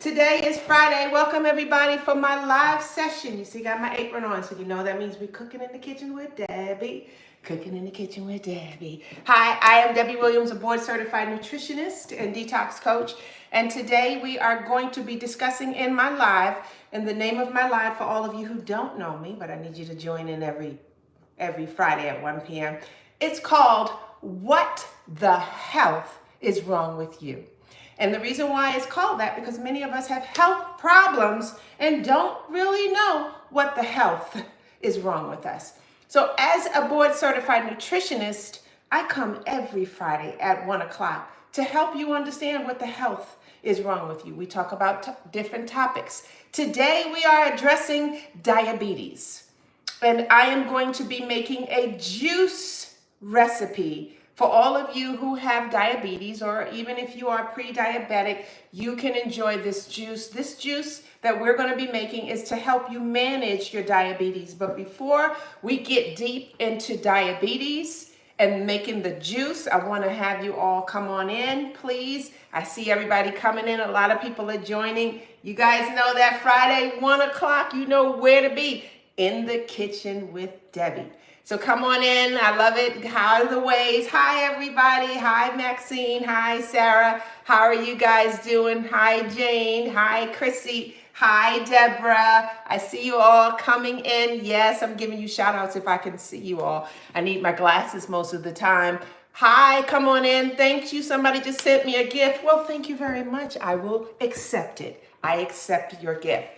Today is Friday. Welcome everybody for my live session. You see, got my apron on, so you know that means we're cooking in the kitchen with Debbie. Cooking in the kitchen with Debbie. Hi, I am Debbie Williams, a board certified nutritionist and detox coach. And today we are going to be discussing in my live, and the name of my live for all of you who don't know me, but I need you to join in every Friday at 1 p.m. It's called What the Health is Wrong with You? And the reason why it's called that, because many of us have health problems and don't really know what the health is wrong with us. So as a board certified nutritionist, I come every Friday at 1 o'clock to help you understand what the health is wrong with you. We talk about different topics. Today we are addressing diabetes. And I am going to be making a juice recipe for all of you who have diabetes, or even if you are pre-diabetic, you can enjoy this juice. This juice that we're going to be making is to help you manage your diabetes. But before we get deep into diabetes and making the juice, I want to have you all come on in, please. I see everybody coming in. A lot of people are joining. You guys know that Friday, 1 o'clock, you know where to be. In the kitchen with Debbie. So come on in. I love it. How are the ways? Hi, everybody. Hi, Maxine. Hi, Sarah. How are you guys doing? Hi, Jane. Hi, Chrissy. Hi, Deborah. I see you all coming in. Yes, I'm giving you shout outs if I can see you all. I need my glasses most of the time. Hi, come on in. Thank you. Somebody just sent me a gift. Well, thank you very much. I will accept it. I accept your gift.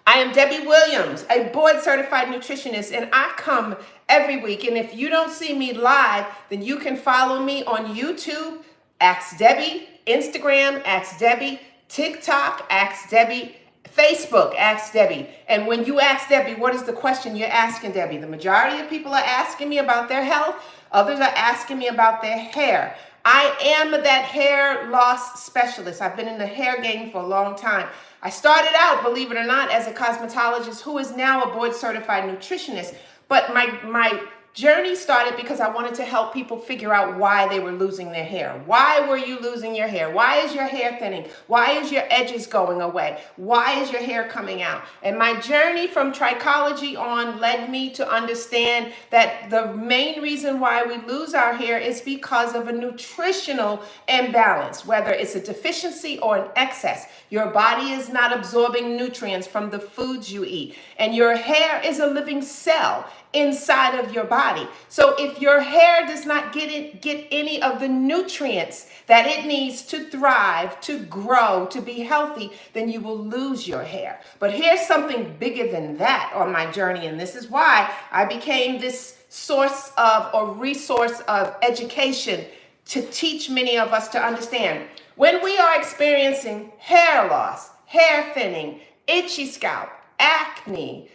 I am Debbie Williams, a board certified nutritionist, and I come every week. And if you don't see me live, then you can follow me on YouTube, Ask Debbie, Instagram, Ask Debbie, TikTok, Ask Debbie, Facebook, Ask Debbie. And when you ask Debbie, what is the question you're asking Debbie? The majority of people are asking me about their health. Others are asking me about their hair. I am that hair loss specialist. I've been in the hair game for a long time. I started out, believe it or not, as a cosmetologist who is now a board certified nutritionist. But my journey started because I wanted to help people figure out why they were losing their hair. Why were you losing your hair? Why is your hair thinning? Why is your edges going away? Why is your hair coming out? And my journey from trichology on led me to understand that the main reason why we lose our hair is because of a nutritional imbalance, whether it's a deficiency or an excess. Your body is not absorbing nutrients from the foods you eat, and your hair is a living cell inside of your body. So if your hair does not get any of the nutrients that it needs to thrive, to grow, to be healthy, then you will lose your hair. But here's something bigger than that on my journey, and this is why I became this source of or resource of education to teach many of us to understand. When we are experiencing hair loss, hair thinning, itchy scalp, acne,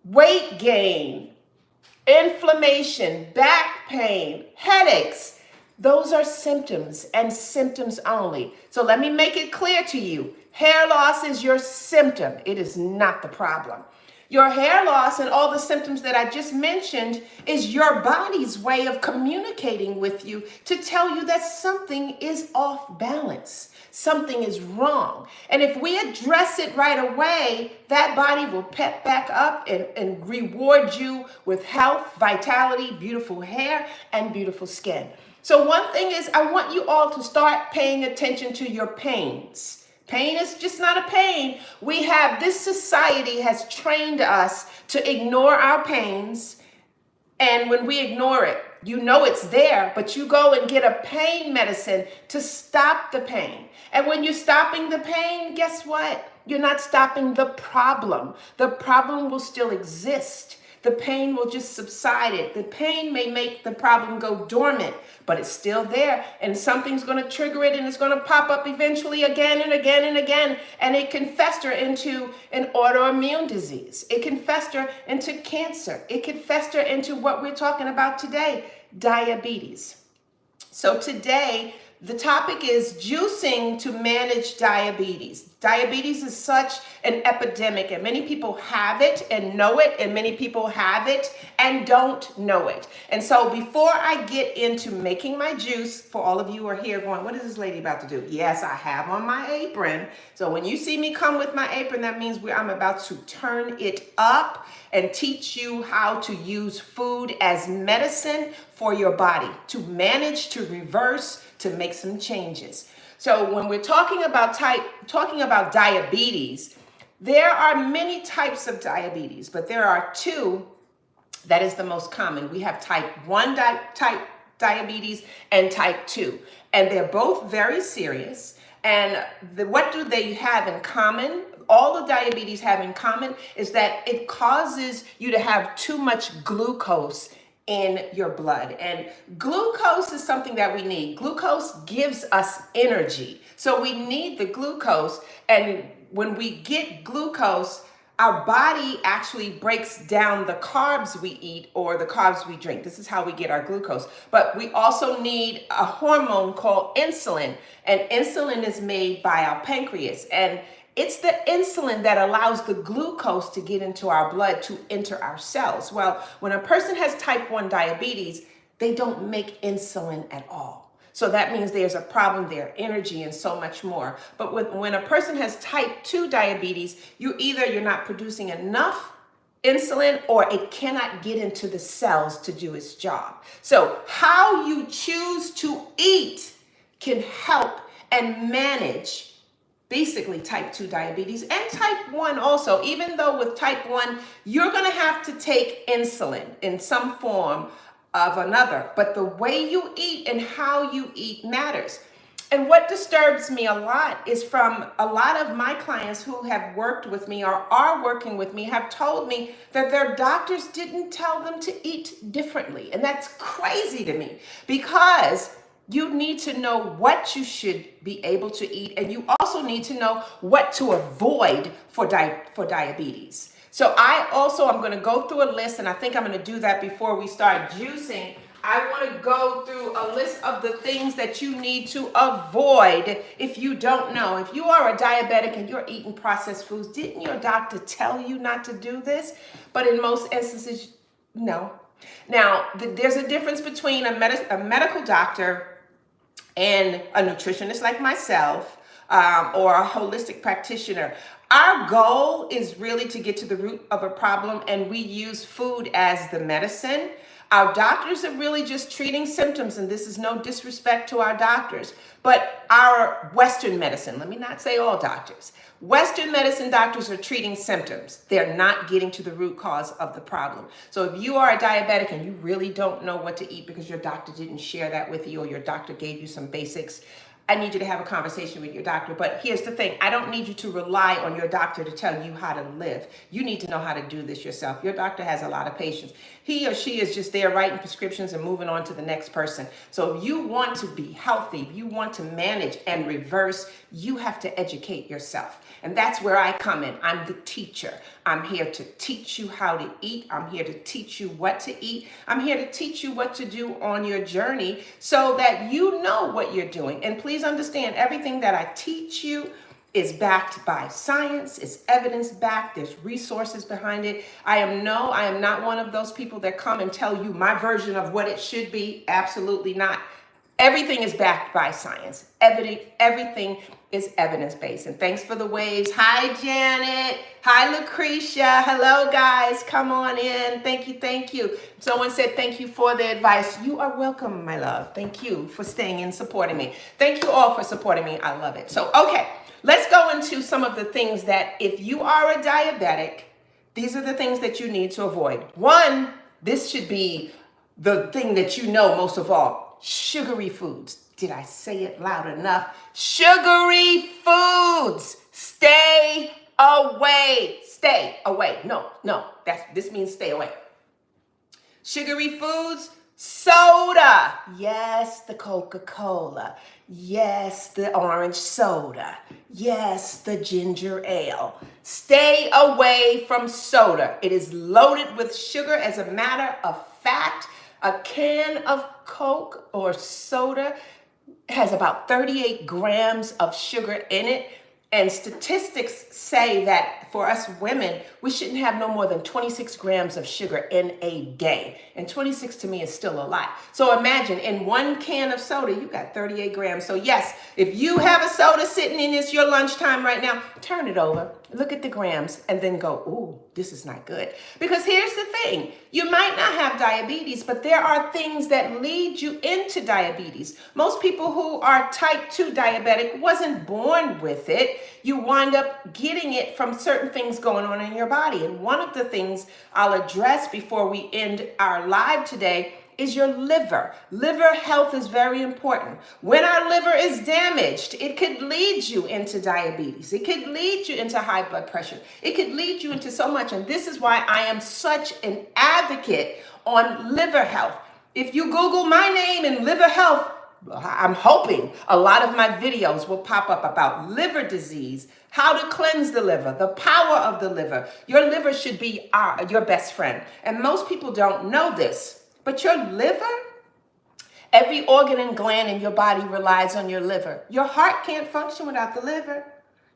weight gain, inflammation, back pain, headaches, those are symptoms and symptoms only. So let me make it clear to you. Hair loss is your symptom. It is not the problem. Your hair loss and all the symptoms that I just mentioned is your body's way of communicating with you to tell you that something is off balance. Something is wrong. And if we address it right away, that body will pep back up and reward you with health, vitality, beautiful hair, and beautiful skin. So one thing is, I want you all to start paying attention to your pains. Pain is just not a pain. This society has trained us to ignore our pains. And when we ignore it, you know it's there, but you go and get a pain medicine to stop the pain. And when you're stopping the pain, guess what? You're not stopping the problem. The problem will still exist. The pain will just subside it. The pain may make the problem go dormant, but it's still there, and something's going to trigger it, and it's going to pop up eventually again and again and again, and it can fester into an autoimmune disease. It can fester into cancer. It can fester into what we're talking about today, diabetes. So today, The topic is juicing to manage diabetes. Diabetes is such an epidemic, and many people have it and know it, and many people have it and don't know it. And so before I get into making my juice, for all of you who are here going, what is this lady about to do? Yes, I have on my apron. So when you see me come with my apron, that means I'm about to turn it up and teach you how to use food as medicine for your body, to manage, to reverse, to make some changes. So when we're talking about diabetes, there are many types of diabetes, but there are two that is the most common. We have type 1 type diabetes and type 2, and they're both very serious. And what do they have in common? All the diabetes have in common is that it causes you to have too much glucose in your blood. And glucose is something that we need. Glucose gives us energy. So we need the glucose. And when we get glucose, our body actually breaks down the carbs we eat or the carbs we drink. This is how we get our glucose. But we also need a hormone called insulin. And insulin is made by our pancreas. And it's the insulin that allows the glucose to get into our blood, to enter our cells. Well, when a person has type 1 diabetes, they don't make insulin at all. So that means there's a problem there, energy and so much more. But when a person has type 2 diabetes, you're not producing enough insulin or it cannot get into the cells to do its job. So how you choose to eat can help and manage basically type 2 diabetes and type 1 also, even though with type 1, you're going to have to take insulin in some form of another. But the way you eat and how you eat matters. And what disturbs me a lot is from a lot of my clients who have worked with me or are working with me have told me that their doctors didn't tell them to eat differently. And that's crazy to me because you need to know what you should be able to eat, and you also need to know what to avoid for diabetes. So I'm going to go through a list, and I think I'm going to do that before we start juicing. I want to go through a list of the things that you need to avoid if you don't know. If you are a diabetic and you're eating processed foods, didn't your doctor tell you not to do this? But in most instances, no. Now, there's a difference between a medical doctor and a nutritionist like myself, or a holistic practitioner. Our goal is really to get to the root of a problem, and we use food as the medicine. Our doctors are really just treating symptoms, and this is no disrespect to our doctors, but our Western medicine, let me not say all doctors, Western medicine doctors are treating symptoms. They're not getting to the root cause of the problem. So if you are a diabetic and you really don't know what to eat because your doctor didn't share that with you or your doctor gave you some basics, I need you to have a conversation with your doctor. But here's the thing. I don't need you to rely on your doctor to tell you how to live. You need to know how to do this yourself. Your doctor has a lot of patience. He or she is just there writing prescriptions and moving on to the next person. So if you want to be healthy, if you want to manage and reverse, you have to educate yourself. And that's where I come in. I'm the teacher. I'm here to teach you how to eat. I'm here to teach you what to eat. I'm here to teach you what to do on your journey so that you know what you're doing. And please understand, everything that I teach you is backed by science. It's evidence-backed. There's resources behind it. I am not one of those people that come and tell you my version of what it should be. Absolutely not. Everything is backed by science. Everything is evidence-based. And thanks for the waves. Hi, Janet. Hi, Lucretia. Hello, guys. Come on in. Thank you. Thank you. Someone said thank you for the advice. You are welcome, my love. Thank you for staying and supporting me. Thank you all for supporting me. I love it. So, okay, let's go into some of the things that if you are a diabetic, these are the things that you need to avoid. One, this should be the thing that you know most of all. Sugary foods. Did I say it loud enough? Sugary foods. Stay away. Stay away. No. This means stay away. Sugary foods, soda. Yes, the Coca-Cola. Yes, the orange soda. Yes, the ginger ale. Stay away from soda. It is loaded with sugar. As a matter of fact, a can of Coke or soda has about 38 grams of sugar in it. And statistics say that for us women, we shouldn't have no more than 26 grams of sugar in a day. And 26 to me is still a lot. So imagine in one can of soda, you got 38 grams. So yes, if you have a soda sitting in this your lunchtime right now, turn it over, look at the grams, and then go, ooh, this is not good. Because here's the thing, you might not have diabetes, but there are things that lead you into diabetes. Most people who are type 2 diabetic wasn't born with it. You wind up getting it from certain things going on in your body. And one of the things I'll address before we end our live today is your liver. Liver health is very important. When our liver is damaged, it could lead you into diabetes. It could lead you into high blood pressure. It could lead you into so much. And this is why I am such an advocate on liver health. If you Google my name and liver health, I'm hoping a lot of my videos will pop up about liver disease, how to cleanse the liver, the power of the liver. Your liver should be your best friend. And most people don't know this. But your liver, every organ and gland in your body relies on your liver. Your heart can't function without the liver.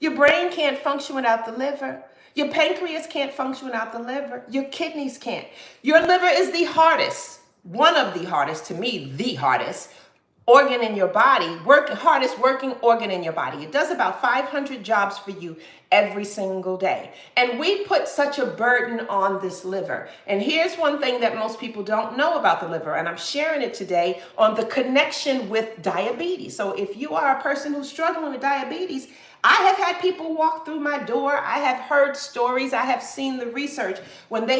Your brain can't function without the liver. Your pancreas can't function without the liver. Your kidneys can't. Your liver is the hardest, one of the hardest, to me, the hardest organ in your body, hardest working organ in your body. It does about 500 jobs for you every single day. And we put such a burden on this liver. And here's one thing that most people don't know about the liver, and I'm sharing it today on the connection with diabetes. So if you are a person who's struggling with diabetes, I have had people walk through my door. I have heard stories. I have seen the research when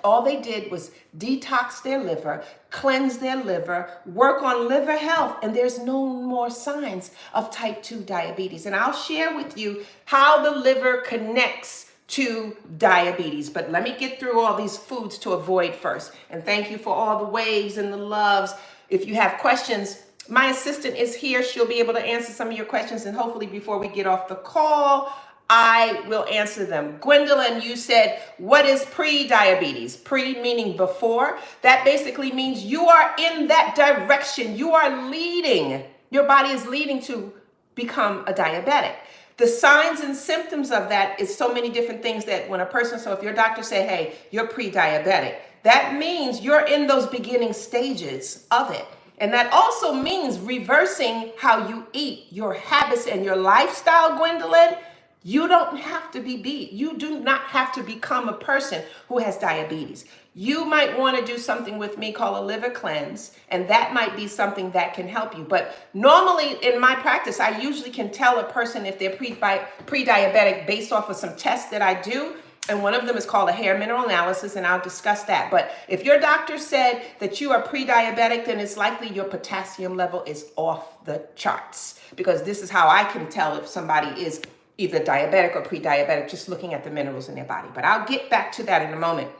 all they did was detox their liver, cleanse their liver, work on liver health, and there's no more signs of type 2 diabetes. And I'll share with you how the liver connects to diabetes. But let me get through all these foods to avoid first. And thank you for all the waves and the loves. If you have questions, my assistant is here. She'll be able to answer some of your questions, and hopefully before we get off the call, I will answer them. Gwendolyn, you said, what is pre-diabetes? Pre meaning before. That basically means you are in that direction. You are leading. Your body is leading to become a diabetic. The signs and symptoms of that is so many different things that when a person, so if your doctor say, hey, you're pre-diabetic, that means you're in those beginning stages of it. And that also means reversing how you eat, your habits and your lifestyle, Gwendolyn. You don't have to you do not have to become a person who has diabetes. You might want to do something with me called a liver cleanse, and that might be something that can help you. But normally in my practice, I usually can tell a person if they're pre-diabetic based off of some tests that I do. And one of them is called a hair mineral analysis, and I'll discuss that. But if your doctor said that you are pre-diabetic, then it's likely your potassium level is off the charts, because this is how I can tell if somebody is either diabetic or pre-diabetic, just looking at the minerals in their body. But I'll get back to that in a moment.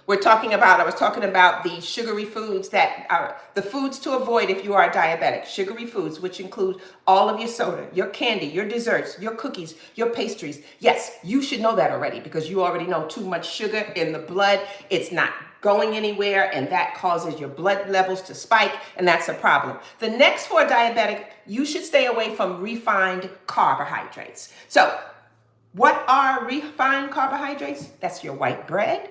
I was talking about the sugary foods that are the foods to avoid if you are diabetic. Sugary foods, which include all of your soda, your candy, your desserts, your cookies, your pastries. Yes, you should know that already, because you already know too much sugar in the blood. It's not going anywhere, and that causes your blood levels to spike, and that's a problem. The next, for a diabetic, you should stay away from refined carbohydrates. So what are refined carbohydrates? That's your white bread.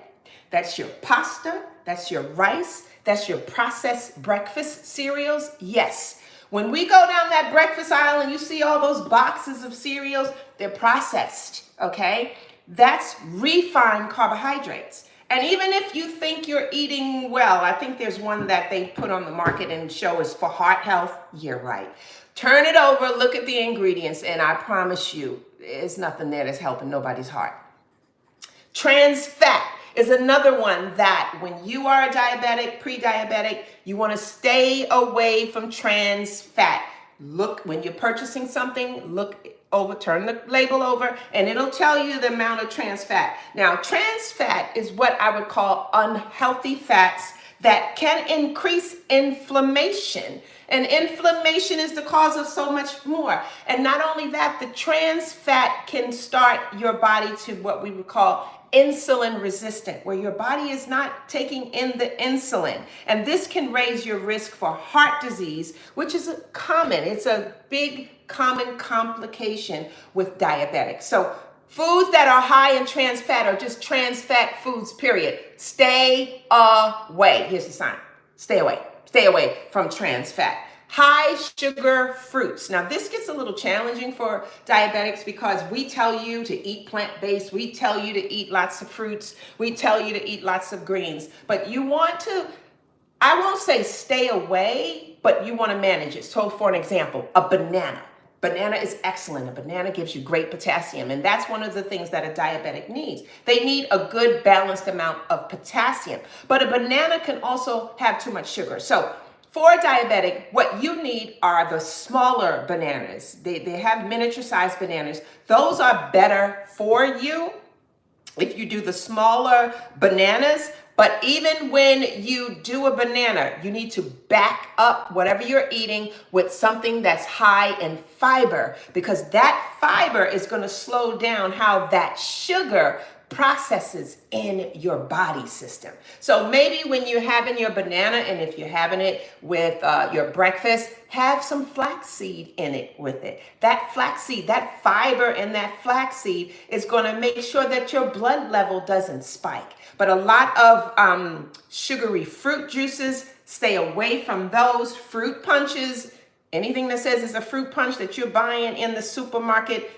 That's your pasta, that's your rice, that's your processed breakfast cereals. Yes, when we go down that breakfast aisle and you see all those boxes of cereals, they're processed, okay? That's refined carbohydrates. And even if you think you're eating well, I think there's one that they put on the market and show is for heart health. You're right. Turn it over, look at the ingredients, and I promise you, there's nothing there that's helping nobody's heart. Trans fat is another one that when you are a diabetic, pre-diabetic, you want to stay away from trans fat. Look, when you're purchasing something, look over, turn the label over, and it'll tell you the amount of trans fat. Now, trans fat is what I would call unhealthy fats that can increase inflammation. And inflammation is the cause of so much more. And not only that, the trans fat can start your body to what we would call insulin resistant, where your body is not taking in the insulin. And this can raise your risk for heart disease, which is common. It's a big common complication with diabetics. So foods that are high in trans fat or just trans fat foods, period. Stay away. Here's the sign. Stay away. Stay away from trans fat. High sugar fruits. Now, this gets a little challenging for diabetics because we tell you to eat plant-based. We tell you to eat lots of fruits. We tell you to eat lots of greens. But you want to, I won't say stay away, but you want to manage it. So for an example, a banana. Banana is excellent. A banana gives you great potassium, and that's one of the things that a diabetic needs. They need a good balanced amount of potassium, but a banana can also have too much sugar. So for a diabetic, what you need are the smaller bananas. They have miniature sized bananas. Those are better for you if you do the smaller bananas. But even when you do a banana, you need to back up whatever you're eating with something that's high in fiber, because that fiber is going to slow down how that sugar processes in your body system. So maybe when you're having your banana, and if you're having it with your breakfast, have some flaxseed in it with it. That flaxseed, that fiber in that flaxseed is going to make sure that your blood level doesn't spike. But a lot of sugary fruit juices, stay away from those. Fruit punches, anything that says it's a fruit punch that you're buying in the supermarket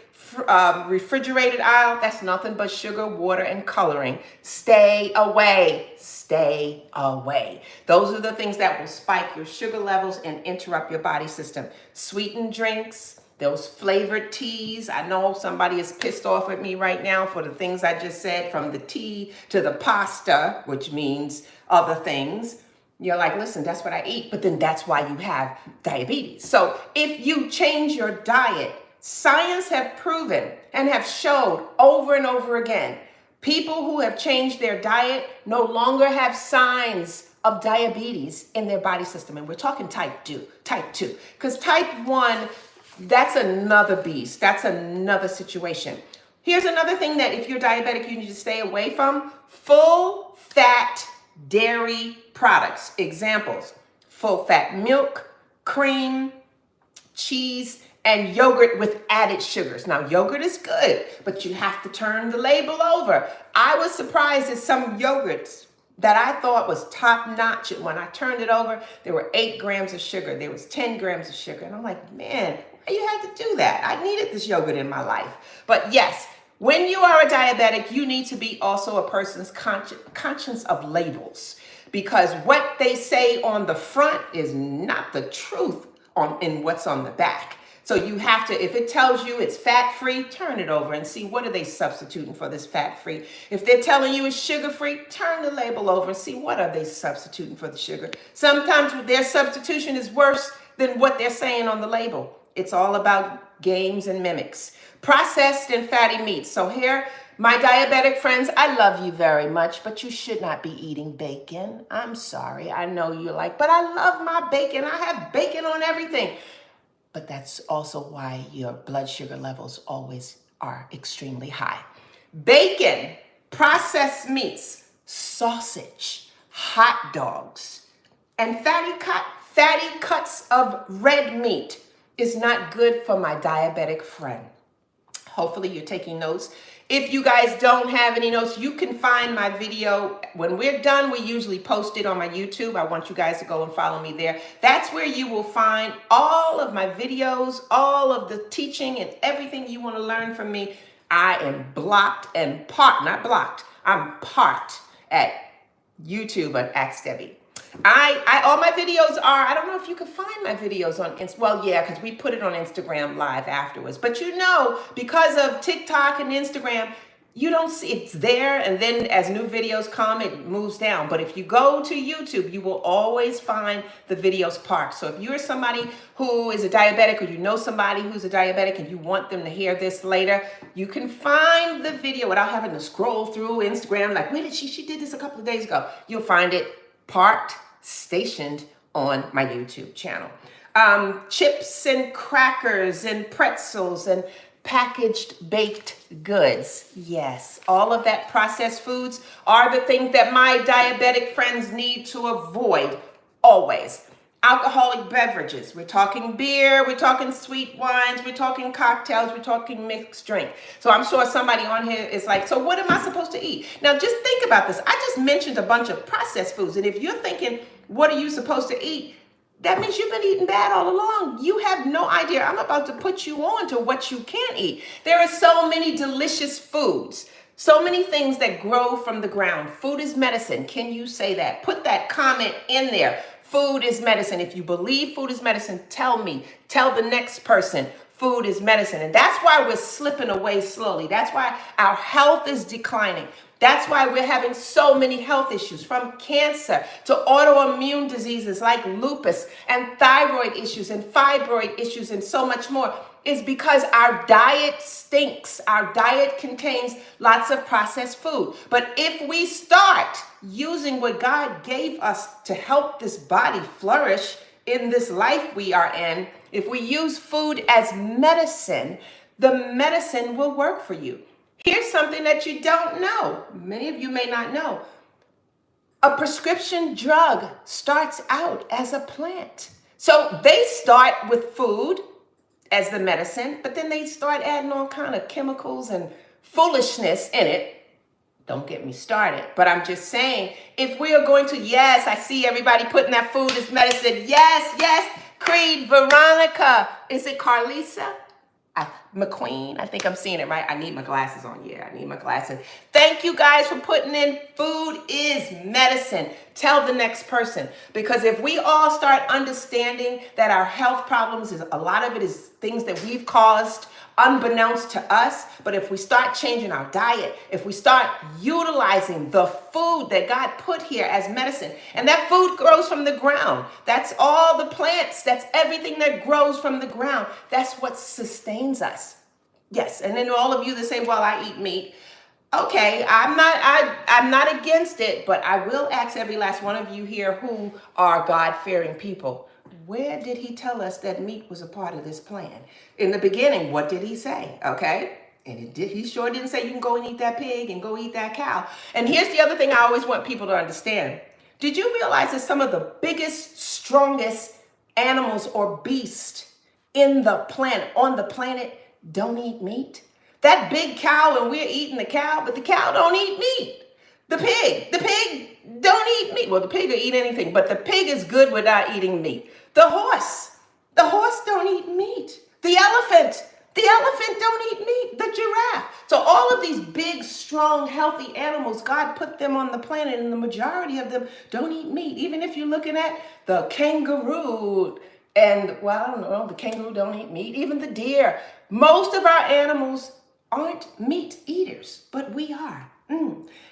refrigerated aisle, that's nothing but sugar, water, and coloring. Stay away. Stay away. Those are the things that will spike your sugar levels and interrupt your body system. Sweetened drinks, those flavored teas. I know somebody is pissed off at me right now for the things I just said, from the tea to the pasta, which means other things. You're like, listen, that's what I eat, but then that's why you have diabetes. So if you change your diet, science have proven and have showed over and over again, people who have changed their diet no longer have signs of diabetes in their body system. And we're talking type 2, because type 1, that's another beast. That's another situation. Here's another thing that if you're diabetic, you need to stay away from: full fat dairy products. Examples: full fat milk, cream, cheese, and yogurt with added sugars. Now, yogurt is good, but you have to turn the label over. I was surprised at some yogurts that I thought was top notch. When I turned it over, there were 8 grams of sugar. There was 10 grams of sugar. And I'm like, man, why you had to do that? I needed this yogurt in my life. But yes, when you are a diabetic, you need to be also a person's conscious of labels, because what they say on the front is not the truth in what's on the back. So you have to, if it tells you it's fat-free, turn it over and see what are they substituting for this fat-free. If they're telling you it's sugar-free, turn the label over and see what are they substituting for the sugar. Sometimes their substitution is worse than what they're saying on the label. It's all about games and mimics. Processed and fatty meats. So here, my diabetic friends, I love you very much, but you should not be eating bacon. I'm sorry. I know you're like, but I love my bacon. I have bacon on everything. But that's also why your blood sugar levels always are extremely high. Bacon, processed meats, sausage, hot dogs, and fatty cuts of red meat is not good for my diabetic friend. Hopefully you're taking notes. If you guys don't have any notes, you can find my video. When we're done, we usually post it on my YouTube. I want you guys to go and follow me there. That's where you will find all of my videos, all of the teaching and everything you want to learn from me. I am blocked and not blocked. I'm parked at YouTube at Ask Debbie. All my videos are, I don't know if you can find my videos on Instagram. Well, yeah, because we put it on Instagram live afterwards. But you know, because of TikTok and Instagram, you don't see it's there. And then as new videos come, it moves down. But if you go to YouTube, you will always find the videos parked. So if you're somebody who is a diabetic, or you know somebody who's a diabetic and you want them to hear this later, you can find the video without having to scroll through Instagram. Like, where did she did this a couple of days ago. You'll find it parked, stationed on my YouTube channel. Chips and crackers and pretzels and packaged baked goods. Yes, all of that processed foods are the things that my diabetic friends need to avoid always. Alcoholic beverages. We're talking beer, we're talking sweet wines, we're talking cocktails, we're talking mixed drink. So I'm sure somebody on here is like, so what am I supposed to eat? Now just think about this. I just mentioned a bunch of processed foods. And if you're thinking, what are you supposed to eat? That means you've been eating bad all along. You have no idea. I'm about to put you on to what you can't eat. There are so many delicious foods, so many things that grow from the ground. Food is medicine. Can you say that? Put that comment in there. Food is medicine. If you believe food is medicine, tell me. Tell the next person. Food is medicine. And that's why we're slipping away slowly. That's why our health is declining. That's why we're having so many health issues, from cancer to autoimmune diseases like lupus and thyroid issues and fibroid issues and so much more. Is because our diet stinks. Our diet contains lots of processed food. But if we start using what God gave us to help this body flourish in this life we are in, if we use food as medicine, the medicine will work for you. Here's something that you don't know. Many of you may not know. A prescription drug starts out as a plant. So they start with food as the medicine, but then they start adding all kind of chemicals and foolishness in it. Don't get me started, but I'm just saying, if we are going to, yes, I see everybody putting that food as medicine. Yes, yes, Creed, Veronica, is it Carlisa? McQueen, I think I'm seeing it right. I need my glasses on. Yeah, I need my glasses. Thank you guys for putting in food is medicine. Tell the next person. Because if we all start understanding that our health problems, is a lot of it is things that we've caused unbeknownst to us, but if we start changing our diet, if we start utilizing the food that God put here as medicine, and that food grows from the ground. That's all the plants. That's everything that grows from the ground. That's what sustains us. Yes, and then all of you that say, well, I eat meat. Okay, I'm not against it, but I will ask every last one of you here who are God-fearing people, where did he tell us that meat was a part of this plan? In the beginning, what did he say? Okay, and he sure didn't say you can go and eat that pig and go eat that cow. And here's the other thing I always want people to understand. Did you realize that some of the biggest, strongest animals or beasts on the planet don't eat meat? That big cow, and we're eating the cow, but the cow don't eat meat. The pig don't eat meat. Well, the pig will eat anything, but the pig is good without eating meat. The horse don't eat meat. The elephant don't eat meat. The giraffe. So all of these big, strong, healthy animals, God put them on the planet, and the majority of them don't eat meat. Even if you're looking at the kangaroo, and well, I don't know, the kangaroo don't eat meat. Even the deer. Most of our animals aren't meat eaters, but we are.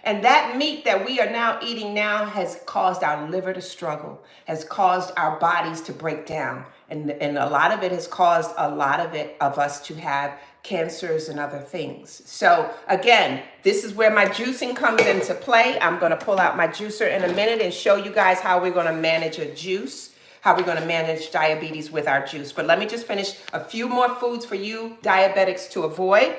And that meat that we are now eating now has caused our liver to struggle, has caused our bodies to break down. And a lot of it has caused a lot of us to have cancers and other things. So again, this is where my juicing comes into play. I'm going to pull out my juicer in a minute and show you guys how we're going to manage a juice, how we're going to manage diabetes with our juice. But let me just finish a few more foods for you diabetics to avoid.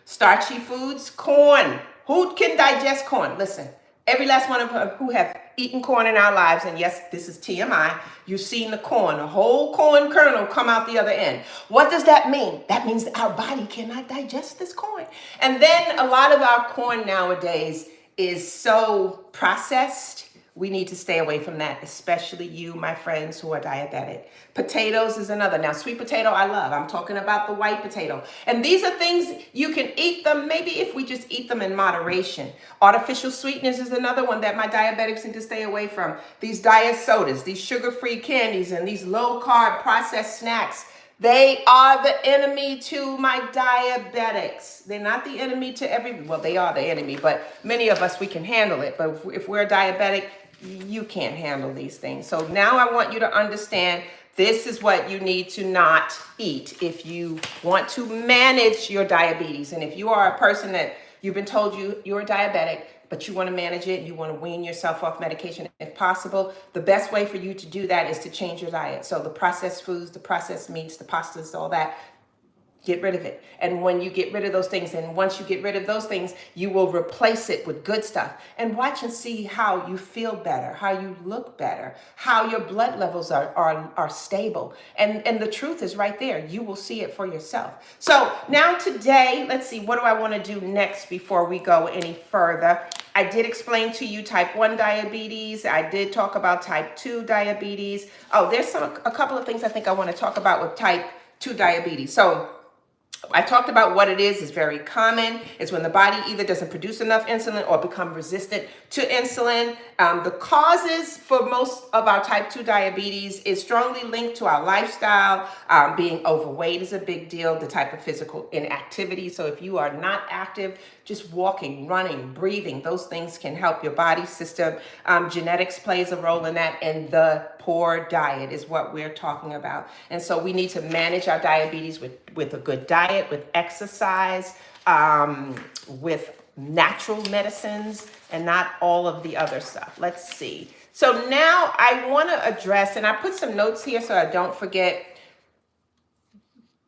Starchy foods, corn. Who can digest corn? Listen, every last one of us who have eaten corn in our lives, and yes, this is TMI, you've seen the corn, a whole corn kernel come out the other end. What does that mean? That means that our body cannot digest this corn. And then a lot of our corn nowadays is so processed. We need to stay away from that, especially you, my friends who are diabetic. Potatoes is another. Now, sweet potato, I love. I'm talking about the white potato. And these are things you can eat them, maybe if we just eat them in moderation. Artificial sweeteners is another one that my diabetics need to stay away from. These diet sodas, these sugar-free candies, and these low-carb processed snacks. They are the enemy to my diabetics. They're not the enemy to well, they are the enemy, but many of us, we can handle it. But if we're diabetic, you can't handle these things. So now I want you to understand this is what you need to not eat if you want to manage your diabetes. And if you are a person that you've been told you're a diabetic, but you want to manage it, you want to wean yourself off medication if possible, the best way for you to do that is to change your diet. So the processed foods, the processed meats, the pastas, all that, Get rid of it. And when you get rid of those things, and once you get rid of those things, you will replace it with good stuff. And watch and see how you feel better, how you look better, how your blood levels are stable. And the truth is right there. You will see it for yourself. So now today, let's see, what do I want to do next before we go any further? I did explain to you type 1 diabetes. I did talk about type 2 diabetes. Oh, there's a couple of things I think I want to talk about with type 2 diabetes. So I talked about what it is. It's very common. It's when the body either doesn't produce enough insulin or become resistant to insulin. The causes for most of our type 2 diabetes is strongly linked to our lifestyle. Being overweight is a big deal, the type of physical inactivity. So if you are not active, just walking, running, breathing, those things can help your body system. Genetics plays a role in that, and the poor diet is what we're talking about. And so we need to manage our diabetes with a good diet, with exercise, with natural medicines, and not all of the other stuff. Let's see. So now I want to address, and I put some notes here so I don't forget.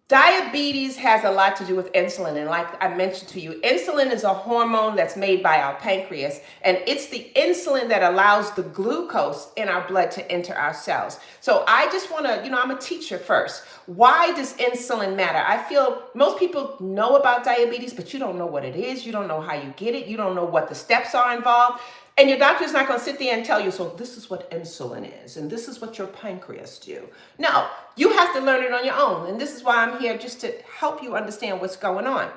Diabetes has a lot to do with insulin. And like I mentioned to you, insulin is a hormone that's made by our pancreas. And it's the insulin that allows the glucose in our blood to enter our cells. So I just want to, I'm a teacher first. Why does insulin matter? I feel most people know about diabetes, but you don't know what it is. You don't know how you get it. You don't know what the steps are involved. And your doctor's not going to sit there and tell you, so this is what insulin is, and this is what your pancreas do. No, you have to learn it on your own. And this is why I'm here, just to help you understand what's going on.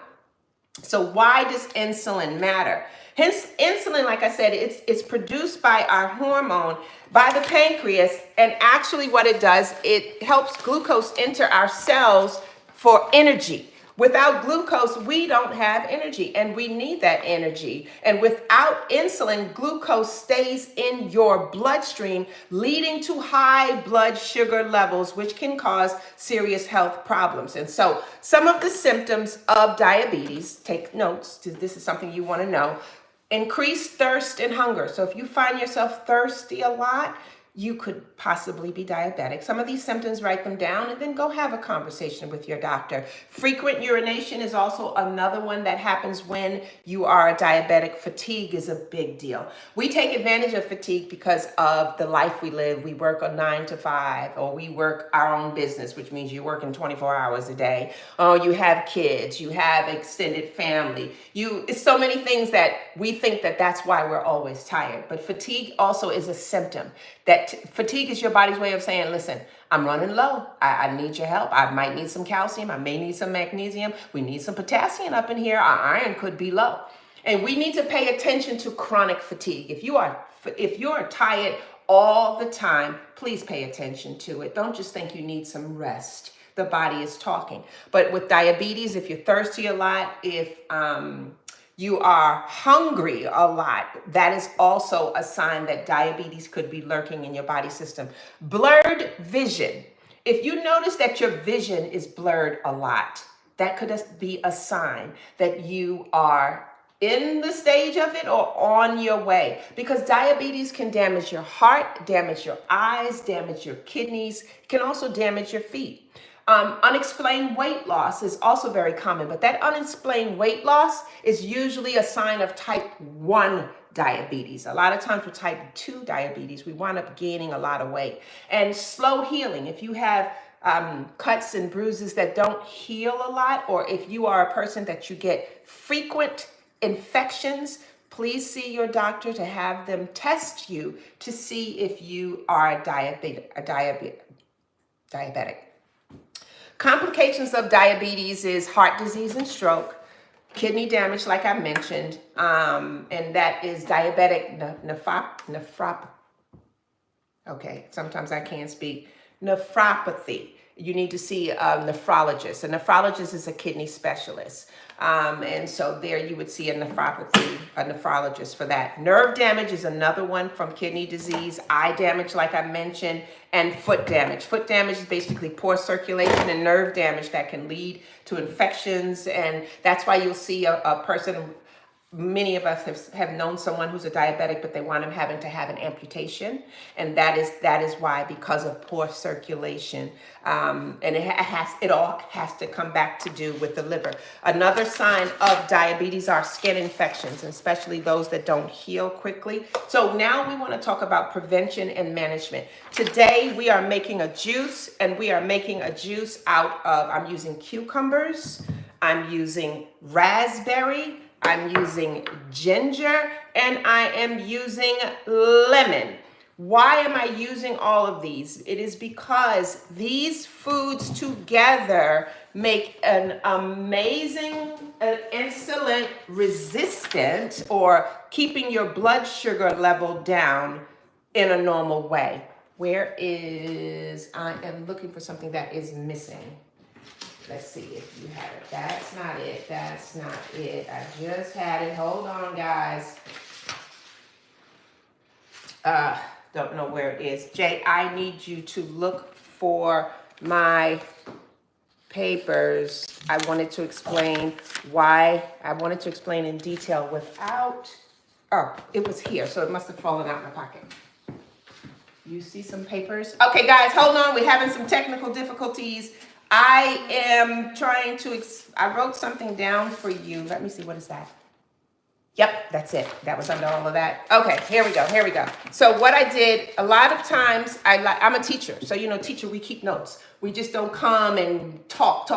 So why does insulin matter? Hence, insulin, like I said, it's produced by our hormone, by the pancreas. And actually what it does, it helps glucose enter our cells for energy. Without glucose, we don't have energy, and we need that energy. And without insulin, glucose stays in your bloodstream, leading to high blood sugar levels, which can cause serious health problems. And so some of the symptoms of diabetes, take notes, this is something you want to know. Increased thirst and hunger. So if you find yourself thirsty a lot, you could possibly be diabetic. Some of these symptoms, write them down and then go have a conversation with your doctor. Frequent urination is also another one that happens when you are a diabetic. Fatigue is a big deal. We take advantage of fatigue because of the life we live. We work a 9 to 5, or we work our own business, which means you're working 24 hours a day. Oh, you have kids, you have extended family. It's so many things that we think that that's why we're always tired. But fatigue also is a symptom. Fatigue is your body's way of saying, listen, I'm running low. I need your help. I might need some calcium. I may need some magnesium. We need some potassium up in here. Our iron could be low. And we need to pay attention to chronic fatigue. If you are tired all the time, please pay attention to it. Don't just think you need some rest. The body is talking. But with diabetes, if you're thirsty a lot, if you are hungry a lot, that is also a sign that diabetes could be lurking in your body system. Blurred vision. If you notice that your vision is blurred a lot, that could be a sign that you are in the stage of it or on your way, because diabetes can damage your heart, damage your eyes, damage your kidneys, can also damage your feet. Unexplained weight loss is also very common, but that unexplained weight loss is usually a sign of type 1 diabetes. A lot of times with type 2 diabetes, we wind up gaining a lot of weight. And slow healing. If you have cuts and bruises that don't heal a lot, or if you are a person that you get frequent infections, please see your doctor to have them test you to see if you are diabetic. Complications of diabetes is heart disease and stroke, kidney damage, like I mentioned, and that is diabetic nephropathy. Okay, sometimes I can't speak. Nephropathy. You need to see a nephrologist. A nephrologist is a kidney specialist. And so there you would see a nephrologist for that. Nerve damage is another one from kidney disease. Eye damage, like I mentioned, and foot damage. Foot damage is basically poor circulation, and nerve damage that can lead to infections. And that's why you'll see a person many of us have known someone who's a diabetic, but they wind up having to have an amputation, and that is why, because of poor circulation, and it all has to come back to do with the liver. Another sign of diabetes are skin infections, especially those that don't heal quickly. So now we want to talk about prevention and management. Today we are making a juice, and we are making a juice out of, I'm using cucumbers, I'm using raspberry, I'm using ginger, and I am using lemon. Why am I using all of these? It is because these foods together make an amazing insulin resistant, or keeping your blood sugar level down in a normal way. I am looking for something that is missing. Let's see if you have it. That's not it. That's not it. I just had it. Hold on, guys. Don't know where it is. Jay, I need you to look for my papers. I wanted to explain in detail without, oh, it was here, so it must have fallen out of my pocket. You see some papers? Okay, guys, hold on. We're having some technical difficulties. I am trying to, I wrote something down for you. Let me see, what is that? Yep, that's it. That was under all of that. Okay, here we go. So what I did, a lot of times, I'm a teacher. So, teacher, we keep notes. We just don't come and talk,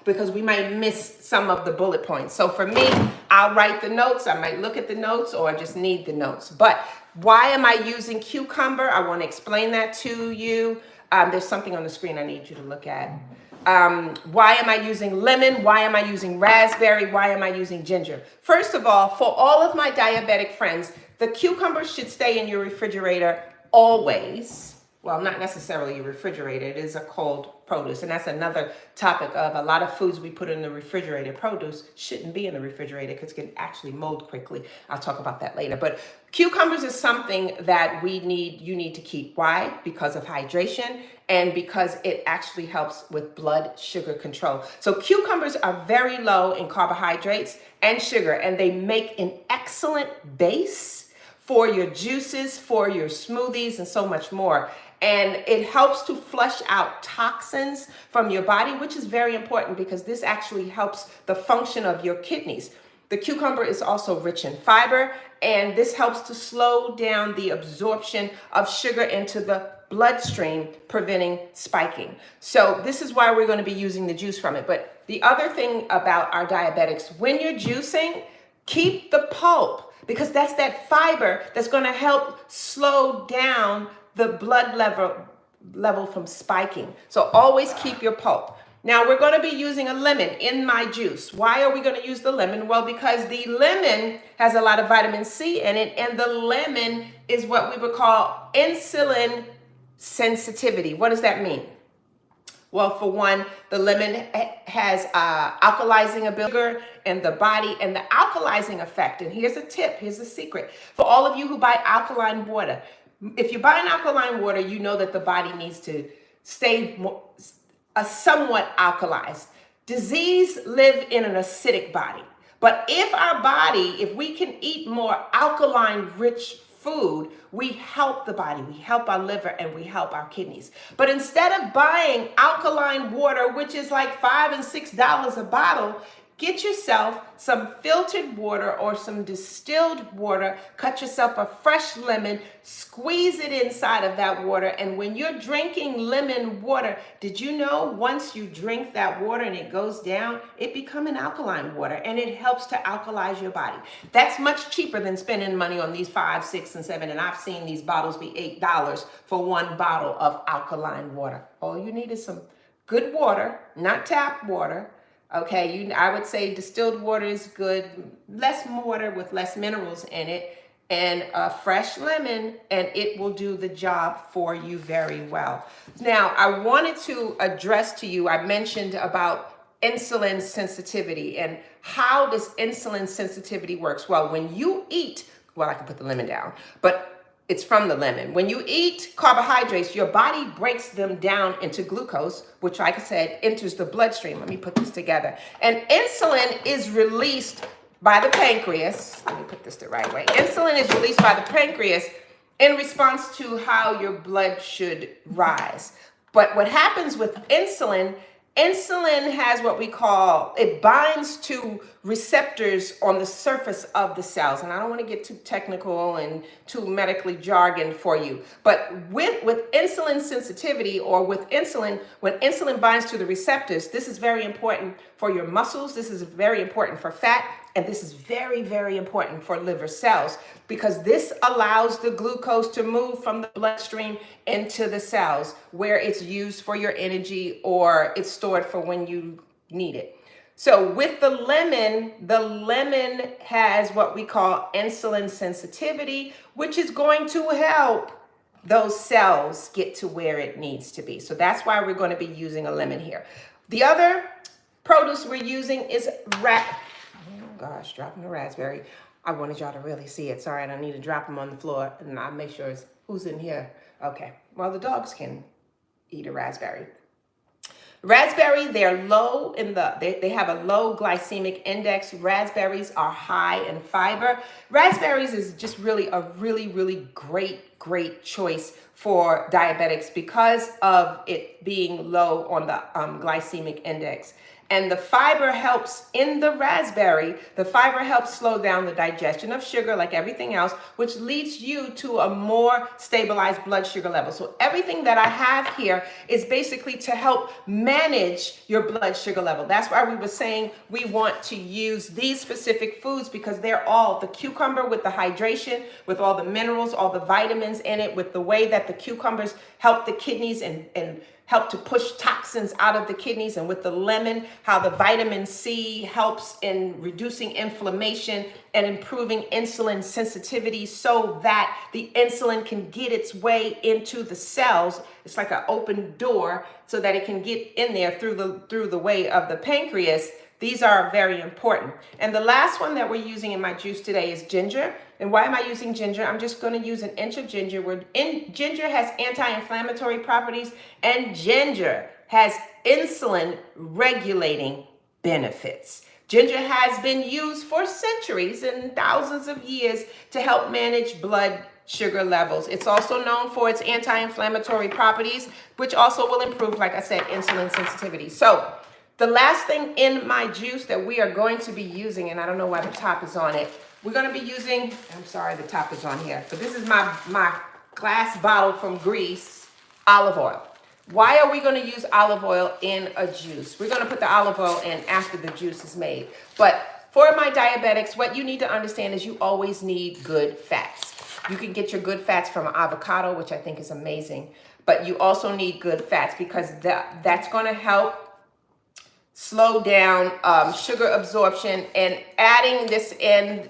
because we might miss some of the bullet points. So for me, I'll write the notes. I might look at the notes, or just need the notes. But why am I using cucumber? I want to explain that to you. There's something on the screen I need you to look at. Why am I using lemon? Why am I using raspberry? Why am I using ginger? First of all, for all of my diabetic friends, the cucumber should stay in your refrigerator always. Well, not necessarily your refrigerator. It is a cold produce. And that's another topic of a lot of foods we put in the refrigerator. Produce shouldn't be in the refrigerator because it can actually mold quickly. I'll talk about that later. But cucumbers is something that you need to keep. Why? Because of hydration, and because it actually helps with blood sugar control. So cucumbers are very low in carbohydrates and sugar, and they make an excellent base for your juices, for your smoothies, and so much more. And it helps to flush out toxins from your body, which is very important because this actually helps the function of your kidneys. The cucumber is also rich in fiber, and this helps to slow down the absorption of sugar into the bloodstream, preventing spiking. So this is why we're going to be using the juice from it. But the other thing about our diabetics, when you're juicing, keep the pulp, because that's that fiber that's going to help slow down the blood level from spiking. So always keep your pulp. Now we're going to be using a lemon in my juice. Why are we going to use the lemon? Well, because the lemon has a lot of vitamin C in it, and the lemon is what we would call insulin sensitivity. What does that mean? Well, for one, the lemon has alkalizing ability in the body, and the alkalizing effect. And here's a tip, here's a secret. For all of you who buy alkaline water, if you buy an alkaline water, you know that the body needs to stay somewhat alkalized. Disease live in an acidic body. But if we can eat more alkaline rich food, we help the body, we help our liver, and we help our kidneys. But instead of buying alkaline water, which is like $5 and $6 a bottle, get yourself some filtered water or some distilled water. Cut yourself a fresh lemon, squeeze it inside of that water. And when you're drinking lemon water, did you know once you drink that water and it goes down, it becomes an alkaline water, and it helps to alkalize your body. That's much cheaper than spending money on these $5, $6, and $7. And I've seen these bottles be $8 for one bottle of alkaline water. All you need is some good water, not tap water. Okay, I would say distilled water is good, less water with less minerals in it, and a fresh lemon, and it will do the job for you very well. Now, I wanted to address to you, I mentioned about insulin sensitivity and how does insulin sensitivity works. Well, when you eat, well, I can put the lemon down, but it's from the lemon. When you eat carbohydrates, your body breaks them down into glucose, which, like I said, enters the bloodstream. Let me put this together. And insulin is released by the pancreas. Let me put this the right way. Insulin is released by the pancreas in response to how your blood should rise. But what happens with insulin, insulin has what we call, it binds to receptors on the surface of the cells. And I don't want to get too technical and too medically jargon for you. But with insulin sensitivity, or with insulin, when insulin binds to the receptors, this is very important for your muscles. This is very important for fat. And this is very, very important for liver cells, because this allows the glucose to move from the bloodstream into the cells where it's used for your energy, or it's stored for when you need it. So with the lemon has what we call insulin sensitivity, which is going to help those cells get to where it needs to be. So that's why we're going to be using a lemon here. The other produce we're using is gosh, dropping the raspberry. I wanted y'all to really see it. Sorry, and I need to drop them on the floor, and I'll make sure it's, who's in here? Okay, well, the dogs can eat a raspberry. Raspberry, they're low in they have a low glycemic index. Raspberries are high in fiber. Raspberries is just really a really great choice for diabetics because of it being low on the glycemic index. And the fiber helps in the raspberry. The fiber helps slow down the digestion of sugar, like everything else, which leads you to a more stabilized blood sugar level. So everything that I have here is basically to help manage your blood sugar level. That's why we were saying we want to use these specific foods, because they're all the cucumber with the hydration, with all the minerals, all the vitamins in it, with the way that the cucumbers help the kidneys and help to push toxins out of the kidneys, and with the lemon, how the vitamin C helps in reducing inflammation and improving insulin sensitivity so that the insulin can get its way into the cells. It's like an open door so that it can get in there through the way of the pancreas. These are very important. And the last one that we're using in my juice today is ginger. And why am I using ginger? I'm just going to use an inch of ginger. Ginger has anti-inflammatory properties, and ginger has insulin regulating benefits. Ginger has been used for centuries and thousands of years to help manage blood sugar levels. It's also known for its anti-inflammatory properties, which also will improve, like I said, insulin sensitivity. So the last thing in my juice that we are going to be using, and I don't know why the top is on it, we're going to be using, I'm sorry, the top is on here, but this is my glass bottle from Greece, olive oil. Why are we going to use olive oil in a juice? We're going to put the olive oil in after the juice is made. But for my diabetics, what you need to understand is you always need good fats. You can get your good fats from avocado, which I think is amazing, but you also need good fats, because that's going to help slow down sugar absorption. And adding this in,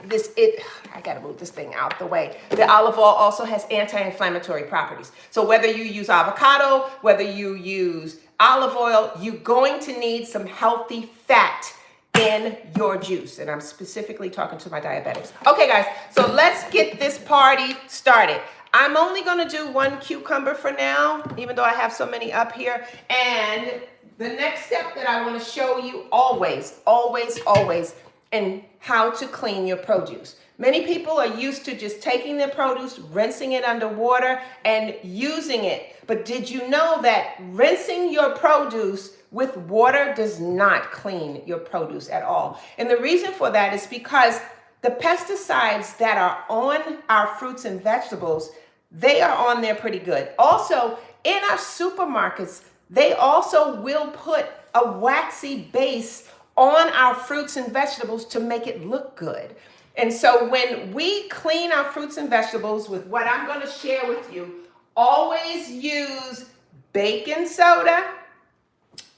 I gotta move this thing out the way. The olive oil also has anti-inflammatory properties. So whether you use avocado, whether you use olive oil, you're going to need some healthy fat in your juice. And I'm specifically talking to my diabetics. Okay, guys, so let's get this party started. I'm only gonna do one cucumber for now, even though I have so many up here. And the next step that I want to show you always, and how to clean your produce. Many people are used to just taking their produce, rinsing it under water, and using it. But did you know that rinsing your produce with water does not clean your produce at all? And the reason for that is because the pesticides that are on our fruits and vegetables, they are on there pretty good. Also, in our supermarkets, they also will put a waxy base on our fruits and vegetables to make it look good. And so when we clean our fruits and vegetables with what I'm going to share with you, always use baking soda,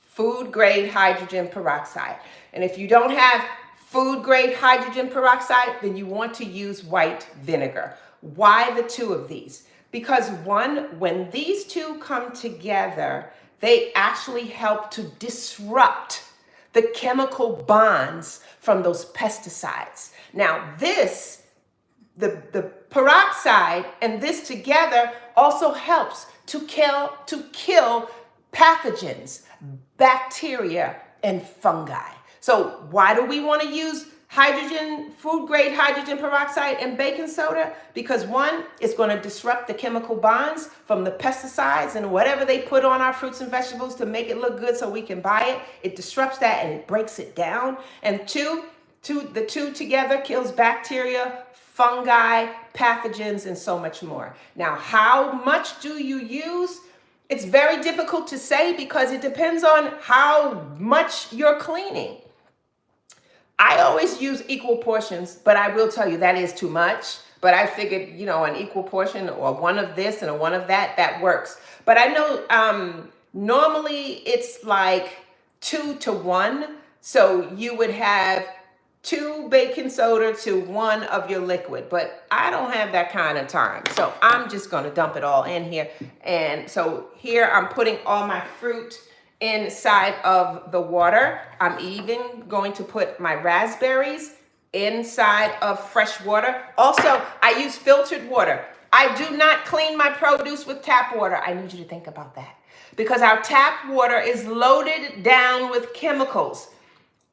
food grade hydrogen peroxide. And if you don't have food grade hydrogen peroxide, then you want to use white vinegar. Why the two of these? Because one, when these two come together, they actually help to disrupt the chemical bonds from those pesticides. Now this, the peroxide and this together also helps to kill pathogens, bacteria, and fungi. So why do we want to use food grade hydrogen peroxide and baking soda, because one, it's going to disrupt the chemical bonds from the pesticides and whatever they put on our fruits and vegetables to make it look good so we can buy it. It disrupts that and it breaks it down. And the two together kills bacteria, fungi, pathogens, and so much more. Now, how much do you use? It's very difficult to say because it depends on how much you're cleaning. I always use equal portions, but I will tell you that is too much. But I figured, an equal portion or one of this and a one of that, that works. But I know normally it's like 2 to 1. So you would have 2 baking soda to 1 of your liquid. But I don't have that kind of time. So I'm just going to dump it all in here. And so here I'm putting all my fruit inside of the water. I'm even going to put my raspberries inside of fresh water. Also, I use filtered water. I do not clean my produce with tap water. I need you to think about that because our tap water is loaded down with chemicals.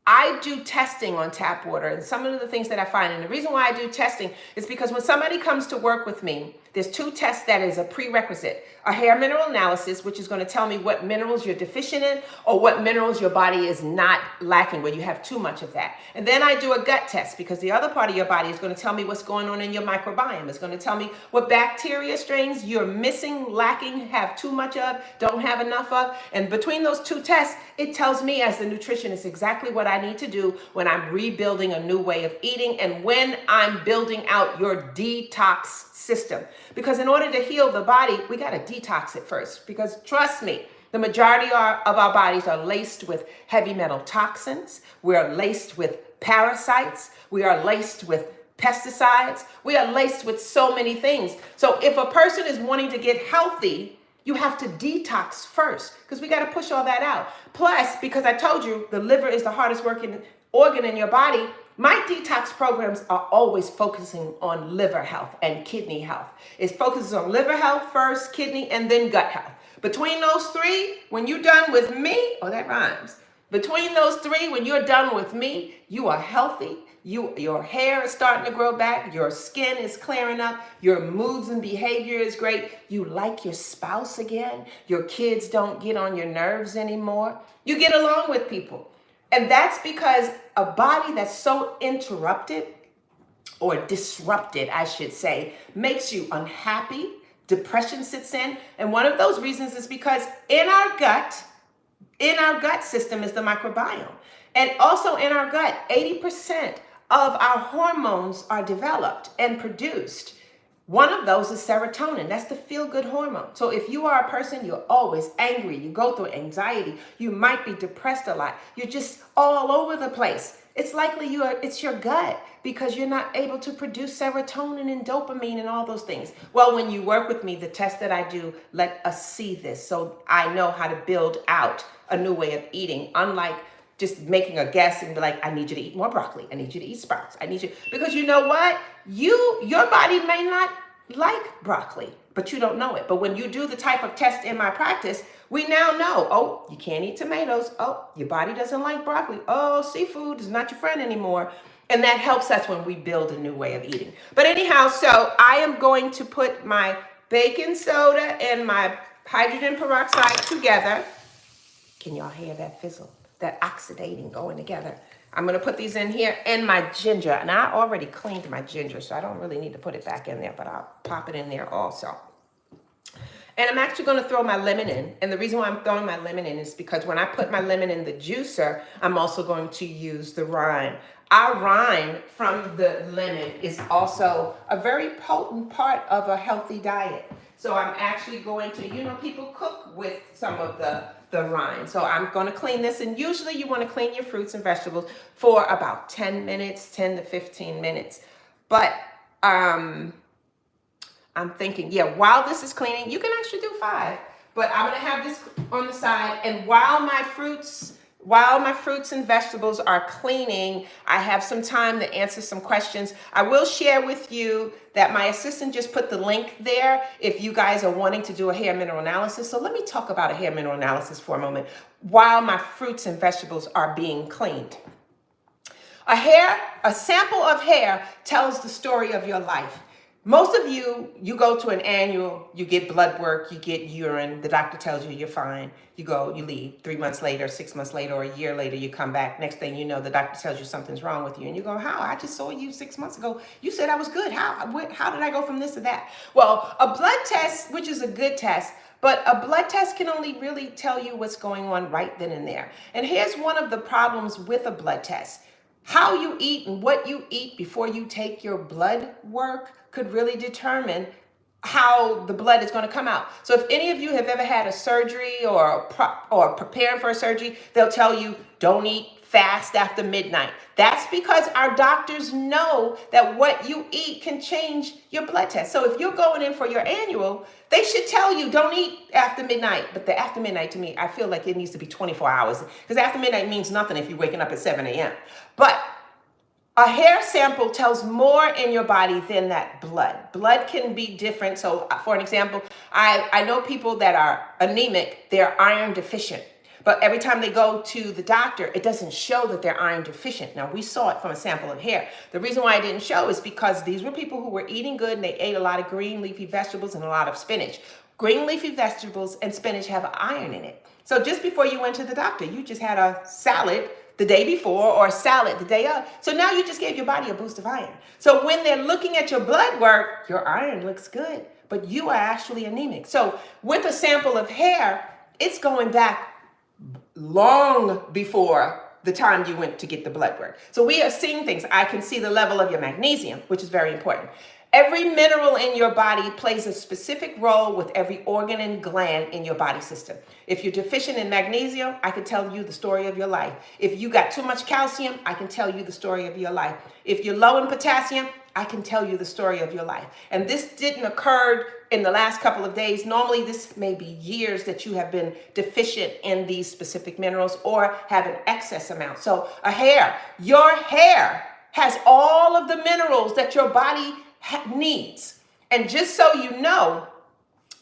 I do testing on tap water, and some of the things that I find, and the reason why I do testing is because when somebody comes to work with me, there's 2 tests that is a prerequisite. A hair mineral analysis, which is going to tell me what minerals you're deficient in or what minerals your body is not lacking, where you have too much of that. And then I do a gut test because the other part of your body is going to tell me what's going on in your microbiome. It's going to tell me what bacteria strains you're missing, lacking, have too much of, don't have enough of. And between those 2 tests, it tells me as the nutritionist exactly what I need to do when I'm rebuilding a new way of eating and when I'm building out your detox system. Because in order to heal the body, we got to detox it first. Because trust me, the majority of our bodies are laced with heavy metal toxins. We are laced with parasites. We are laced with pesticides. We are laced with so many things. So if a person is wanting to get healthy, you have to detox first because we got to push all that out. Plus, because I told you the liver is the hardest working organ in your body, my detox programs are always focusing on liver health and kidney health. It focuses on liver health first, kidney, and then gut health. Between those 3, when you're done with me, oh, that rhymes. Between those 3, when you're done with me, you are healthy. Your hair is starting to grow back. Your skin is clearing up. Your moods and behavior is great. You like your spouse again. Your kids don't get on your nerves anymore. You get along with people. And that's because a body that's so interrupted or disrupted, I should say, makes you unhappy. Depression sits in. And one of those reasons is because in our gut system is the microbiome. And also in our gut, 80% of our hormones are developed and produced. One of those is serotonin. That's the feel-good hormone. So if you are a person, you're always angry, you go through anxiety, you might be depressed a lot, you're just all over the place. It's likely it's your gut because you're not able to produce serotonin and dopamine and all those things. Well, when you work with me, the test that I do, let us see this so I know how to build out a new way of eating, unlike just making a guess and be like, I need you to eat more broccoli. I need you to eat sprouts. I need you, because you know what? Your body may not like broccoli, but you don't know it. But when you do the type of test in my practice, we now know, oh, you can't eat tomatoes. Oh, your body doesn't like broccoli. Oh, seafood is not your friend anymore. And that helps us when we build a new way of eating. But anyhow, so I am going to put my baking soda and my hydrogen peroxide together. Can y'all hear that fizzle? That oxidating going together. I'm going to put these in here and my ginger. And I already cleaned my ginger, so I don't really need to put it back in there, but I'll pop it in there also. And I'm actually going to throw my lemon in. And the reason why I'm throwing my lemon in is because when I put my lemon in the juicer, I'm also going to use the rind. Our rind from the lemon is also a very potent part of a healthy diet. So I'm actually going to, people cook with some of the rind. So I'm going to clean this. And usually you want to clean your fruits and vegetables for about 10 minutes, 10 to 15 minutes. But I'm thinking, while this is cleaning, you can actually do 5. But I'm going to have this on the side. And while my fruits and vegetables are cleaning, I have some time to answer some questions. I will share with you that my assistant just put the link there if you guys are wanting to do a hair mineral analysis. So let me talk about a hair mineral analysis for a moment while my fruits and vegetables are being cleaned. A sample of hair tells the story of your life. Most of you go to an annual, you get blood work, you get urine, the doctor tells you you're fine. You go, you leave. 3 months later, 6 months later, or a year later, you come back. Next thing you know, the doctor tells you something's wrong with you. And you go, how? I just saw you 6 months ago. You said I was good. How did I go from this to that? Well, a blood test, which is a good test, but a blood test can only really tell you what's going on right then and there. And here's one of the problems with a blood test. How you eat and what you eat before you take your blood work could really determine how the blood is going to come out. So if any of you have ever had a surgery or preparing for a surgery, they'll tell you don't eat fast after midnight. That's because our doctors know that what you eat can change your blood test. So if you're going in for your annual, they should tell you don't eat after midnight. But the after midnight, to me, I feel like it needs to be 24 hours, because after midnight means nothing if you're waking up at 7 a.m. But a hair sample tells more in your body than that blood. Blood can be different. So for an example, I know people that are anemic, they're iron deficient. But every time they go to the doctor, it doesn't show that they're iron deficient. Now, we saw it from a sample of hair. The reason why it didn't show is because these were people who were eating good and they ate a lot of green leafy vegetables and a lot of spinach. Green leafy vegetables and spinach have iron in it. So just before you went to the doctor, you just had a salad the day before or a salad the day of. So now you just gave your body a boost of iron. So when they're looking at your blood work, your iron looks good, but you are actually anemic. So with a sample of hair, it's going back long before the time you went to get the blood work. So we are seeing things. I can see the level of your magnesium, which is very important. Every mineral in your body plays a specific role with every organ and gland in your body system. If you're deficient in magnesium, I can tell you the story of your life. If you got too much calcium, I can tell you the story of your life. If you're low in potassium, I can tell you the story of your life. And this didn't occur in the last couple of days. Normally, this may be years that you have been deficient in these specific minerals or have an excess amount. So your hair has all of the minerals that your body needs. And just so you know,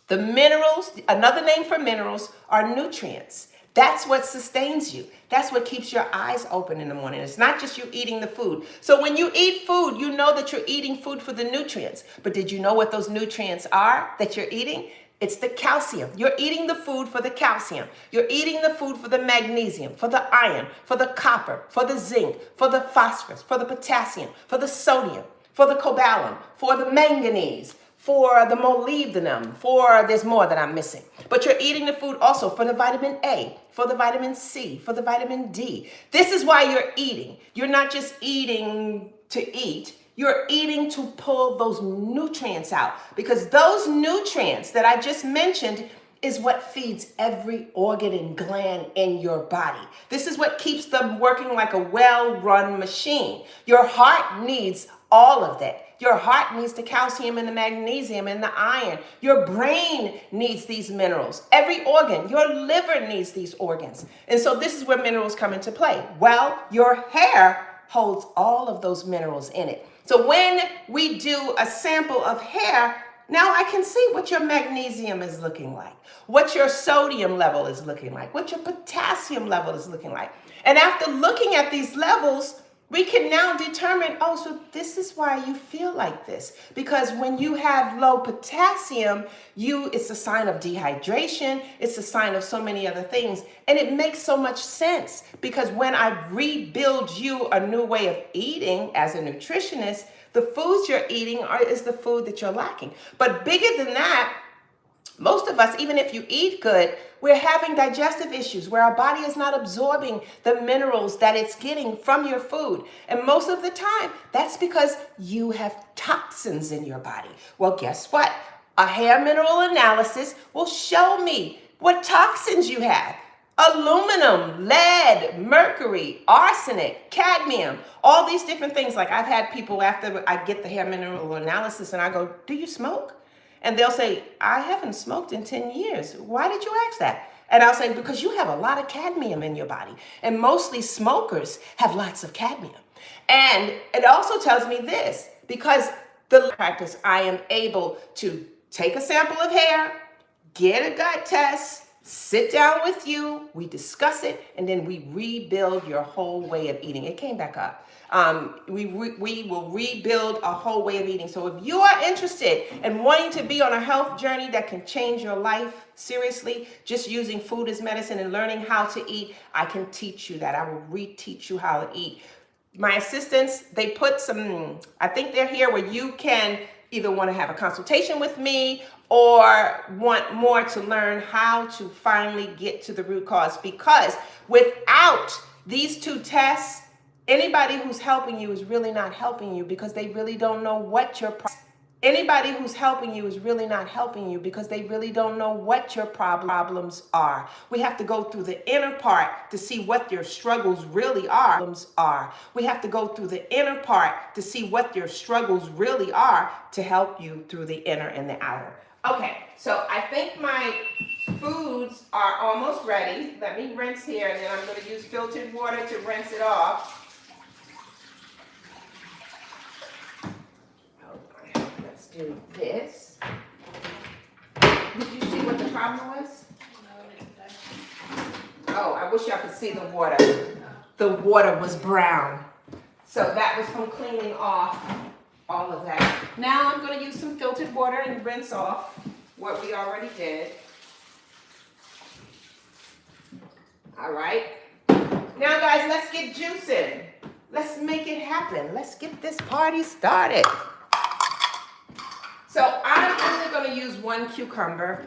the minerals, another name for minerals, are nutrients. That's what sustains you. That's what keeps your eyes open in the morning. It's not just you eating the food. So when you eat food, you know that you're eating food for the nutrients. But did you know what those nutrients are that you're eating? It's the calcium. You're eating the food for the calcium. You're eating the food for the magnesium, for the iron, for the copper, for the zinc, for the phosphorus, for the potassium, for the sodium, for the cobalamin, for the manganese, for the molybdenum, there's more that I'm missing. But you're eating the food also for the vitamin A, for the vitamin C, for the vitamin D. This is why you're eating. You're not just eating to eat. You're eating to pull those nutrients out, because those nutrients that I just mentioned is what feeds every organ and gland in your body. This is what keeps them working like a well-run machine. Your heart needs all of that. Your heart needs the calcium and the magnesium and the iron. Your brain needs these minerals. Every organ, your liver needs these organs. And so this is where minerals come into play. Well, your hair holds all of those minerals in it. So when we do a sample of hair, now I can see what your magnesium is looking like, what your sodium level is looking like, what your potassium level is looking like. And after looking at these levels, we can now determine, oh, so this is why you feel like this. Because when you have low potassium, it's a sign of dehydration. It's a sign of so many other things. And it makes so much sense, because when I rebuild you a new way of eating as a nutritionist, the foods you're eating is the food that you're lacking. But bigger than that, most of us, even if you eat good, we're having digestive issues where our body is not absorbing the minerals that it's getting from your food. And most of the time, that's because you have toxins in your body. Well, guess what? A hair mineral analysis will show me what toxins you have. Aluminum, lead, mercury, arsenic, cadmium, all these different things. Like I've had people, after I get the hair mineral analysis and I go, do you smoke? And they'll say, I haven't smoked in 10 years. Why did you ask that? And I'll say, because you have a lot of cadmium in your body. And mostly smokers have lots of cadmium. And it also tells me this, because the practice, I am able to take a sample of hair, get a gut test, sit down with you, we discuss it, and then we rebuild your whole way of eating. It came back up. We will rebuild a whole way of eating. So if you are interested in wanting to be on a health journey that can change your life, seriously, just using food as medicine and learning how to eat, I can teach you that. I will reteach you how to eat. My assistants, they put some, I think they're here where you can either want to have a consultation with me or want more to learn how to finally get to the root cause. Because without these two tests, anybody who's helping you is really not helping you because they really don't know what your Anybody who's helping you is really not helping you because they really don't know what your problems are. We have to go through the inner part to see what your struggles really are. We have to go through the inner part to see what your struggles really are to help you through the inner and the outer. Okay, so I think my foods are almost ready. Let me rinse here, and then I'm going to use filtered water to rinse it off. Do this. Did you see what the problem was? Oh, I wish y'all could see the water. The water was brown. So that was from cleaning off all of that. Now I'm going to use some filtered water and rinse off what we already did. All right. Now guys, let's get juicing. Let's make it happen. Let's get this party started. So I'm only going to use 1 cucumber.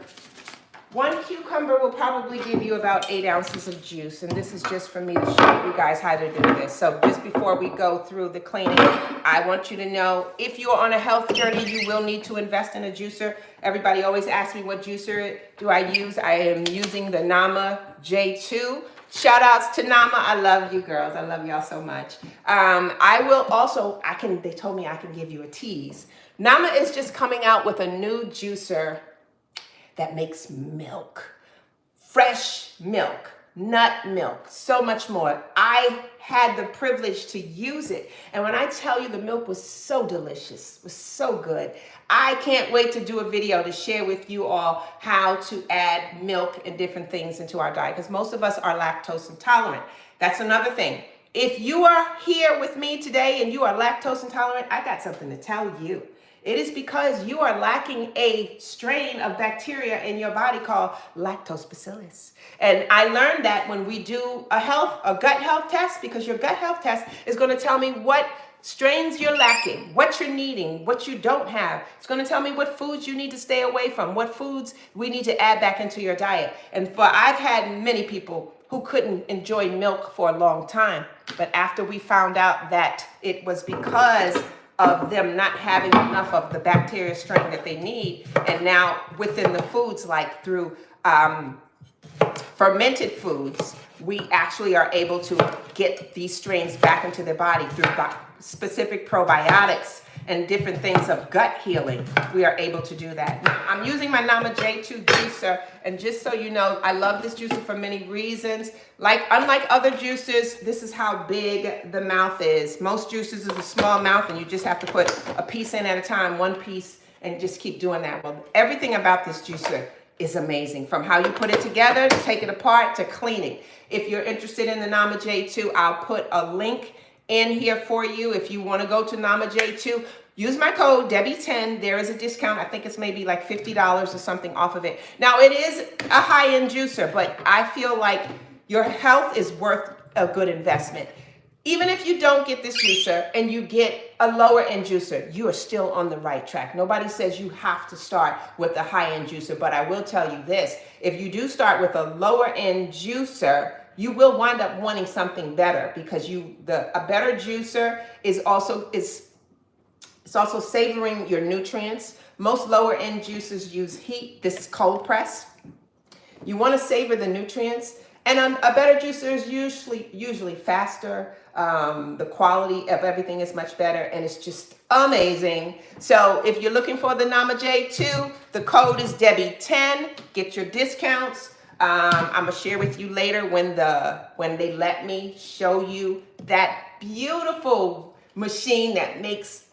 1 cucumber will probably give you about 8 ounces of juice. And this is just for me to show you guys how to do this. So just before we go through the cleaning, I want you to know if you are on a health journey, you will need to invest in a juicer. Everybody always asks me what juicer do I use. I am using the Nama J2. Shout outs to Nama. I love you girls. I love y'all so much. I will also, they told me I can give you a tease. Nama is just coming out with a new juicer that makes milk, fresh milk, nut milk, so much more. I had the privilege to use it. And when I tell you the milk was so delicious, was so good, I can't wait to do a video to share with you all how to add milk and different things into our diet, because most of us are lactose intolerant. That's another thing. If you are here with me today and you are lactose intolerant, I got something to tell you. It is because you are lacking a strain of bacteria in your body called lactobacillus. And I learned that when we do a gut health test, because your gut health test is going to tell me what strains you're lacking, what you're needing, what you don't have. It's going to tell me what foods you need to stay away from, what foods we need to add back into your diet. And I've had many people who couldn't enjoy milk for a long time. But after we found out that it was because of them not having enough of the bacteria strain that they need, and now within the foods, like through fermented foods, we actually are able to get these strains back into their body through specific probiotics and different things of gut healing. We are able to do that. Now, I'm using my Nama J2 juicer, and just so you know, I love this juicer for many reasons. Unlike other juicers, this is how big the mouth is. Most juicers is a small mouth, and you just have to put a piece in at a time, 1 piece, and just keep doing that. Well, everything about this juicer is amazing, from how you put it together, to take it apart, to cleaning. If you're interested in the Nama J2, I'll put a link in here for you. If you want to go to Nama J2, use my code Debbie10. There is a discount. I think it's maybe like $50 or something off of it. Now, it is a high-end juicer, but I feel like your health is worth a good investment. Even if you don't get this juicer and you get a lower-end juicer, you are still on the right track. Nobody says you have to start with a high-end juicer, but I will tell you this. If you do start with a lower-end juicer, you will wind up wanting something better, because a better juicer is also savoring your nutrients. Most lower end juicers use heat. This is cold press. You want to savor the nutrients, and a better juicer is usually faster. The quality of everything is much better, and it's just amazing. So if you're looking for the Nama J2, the code is Debbie10. Get your discounts. I'm gonna share with you later when they let me show you that beautiful machine that makes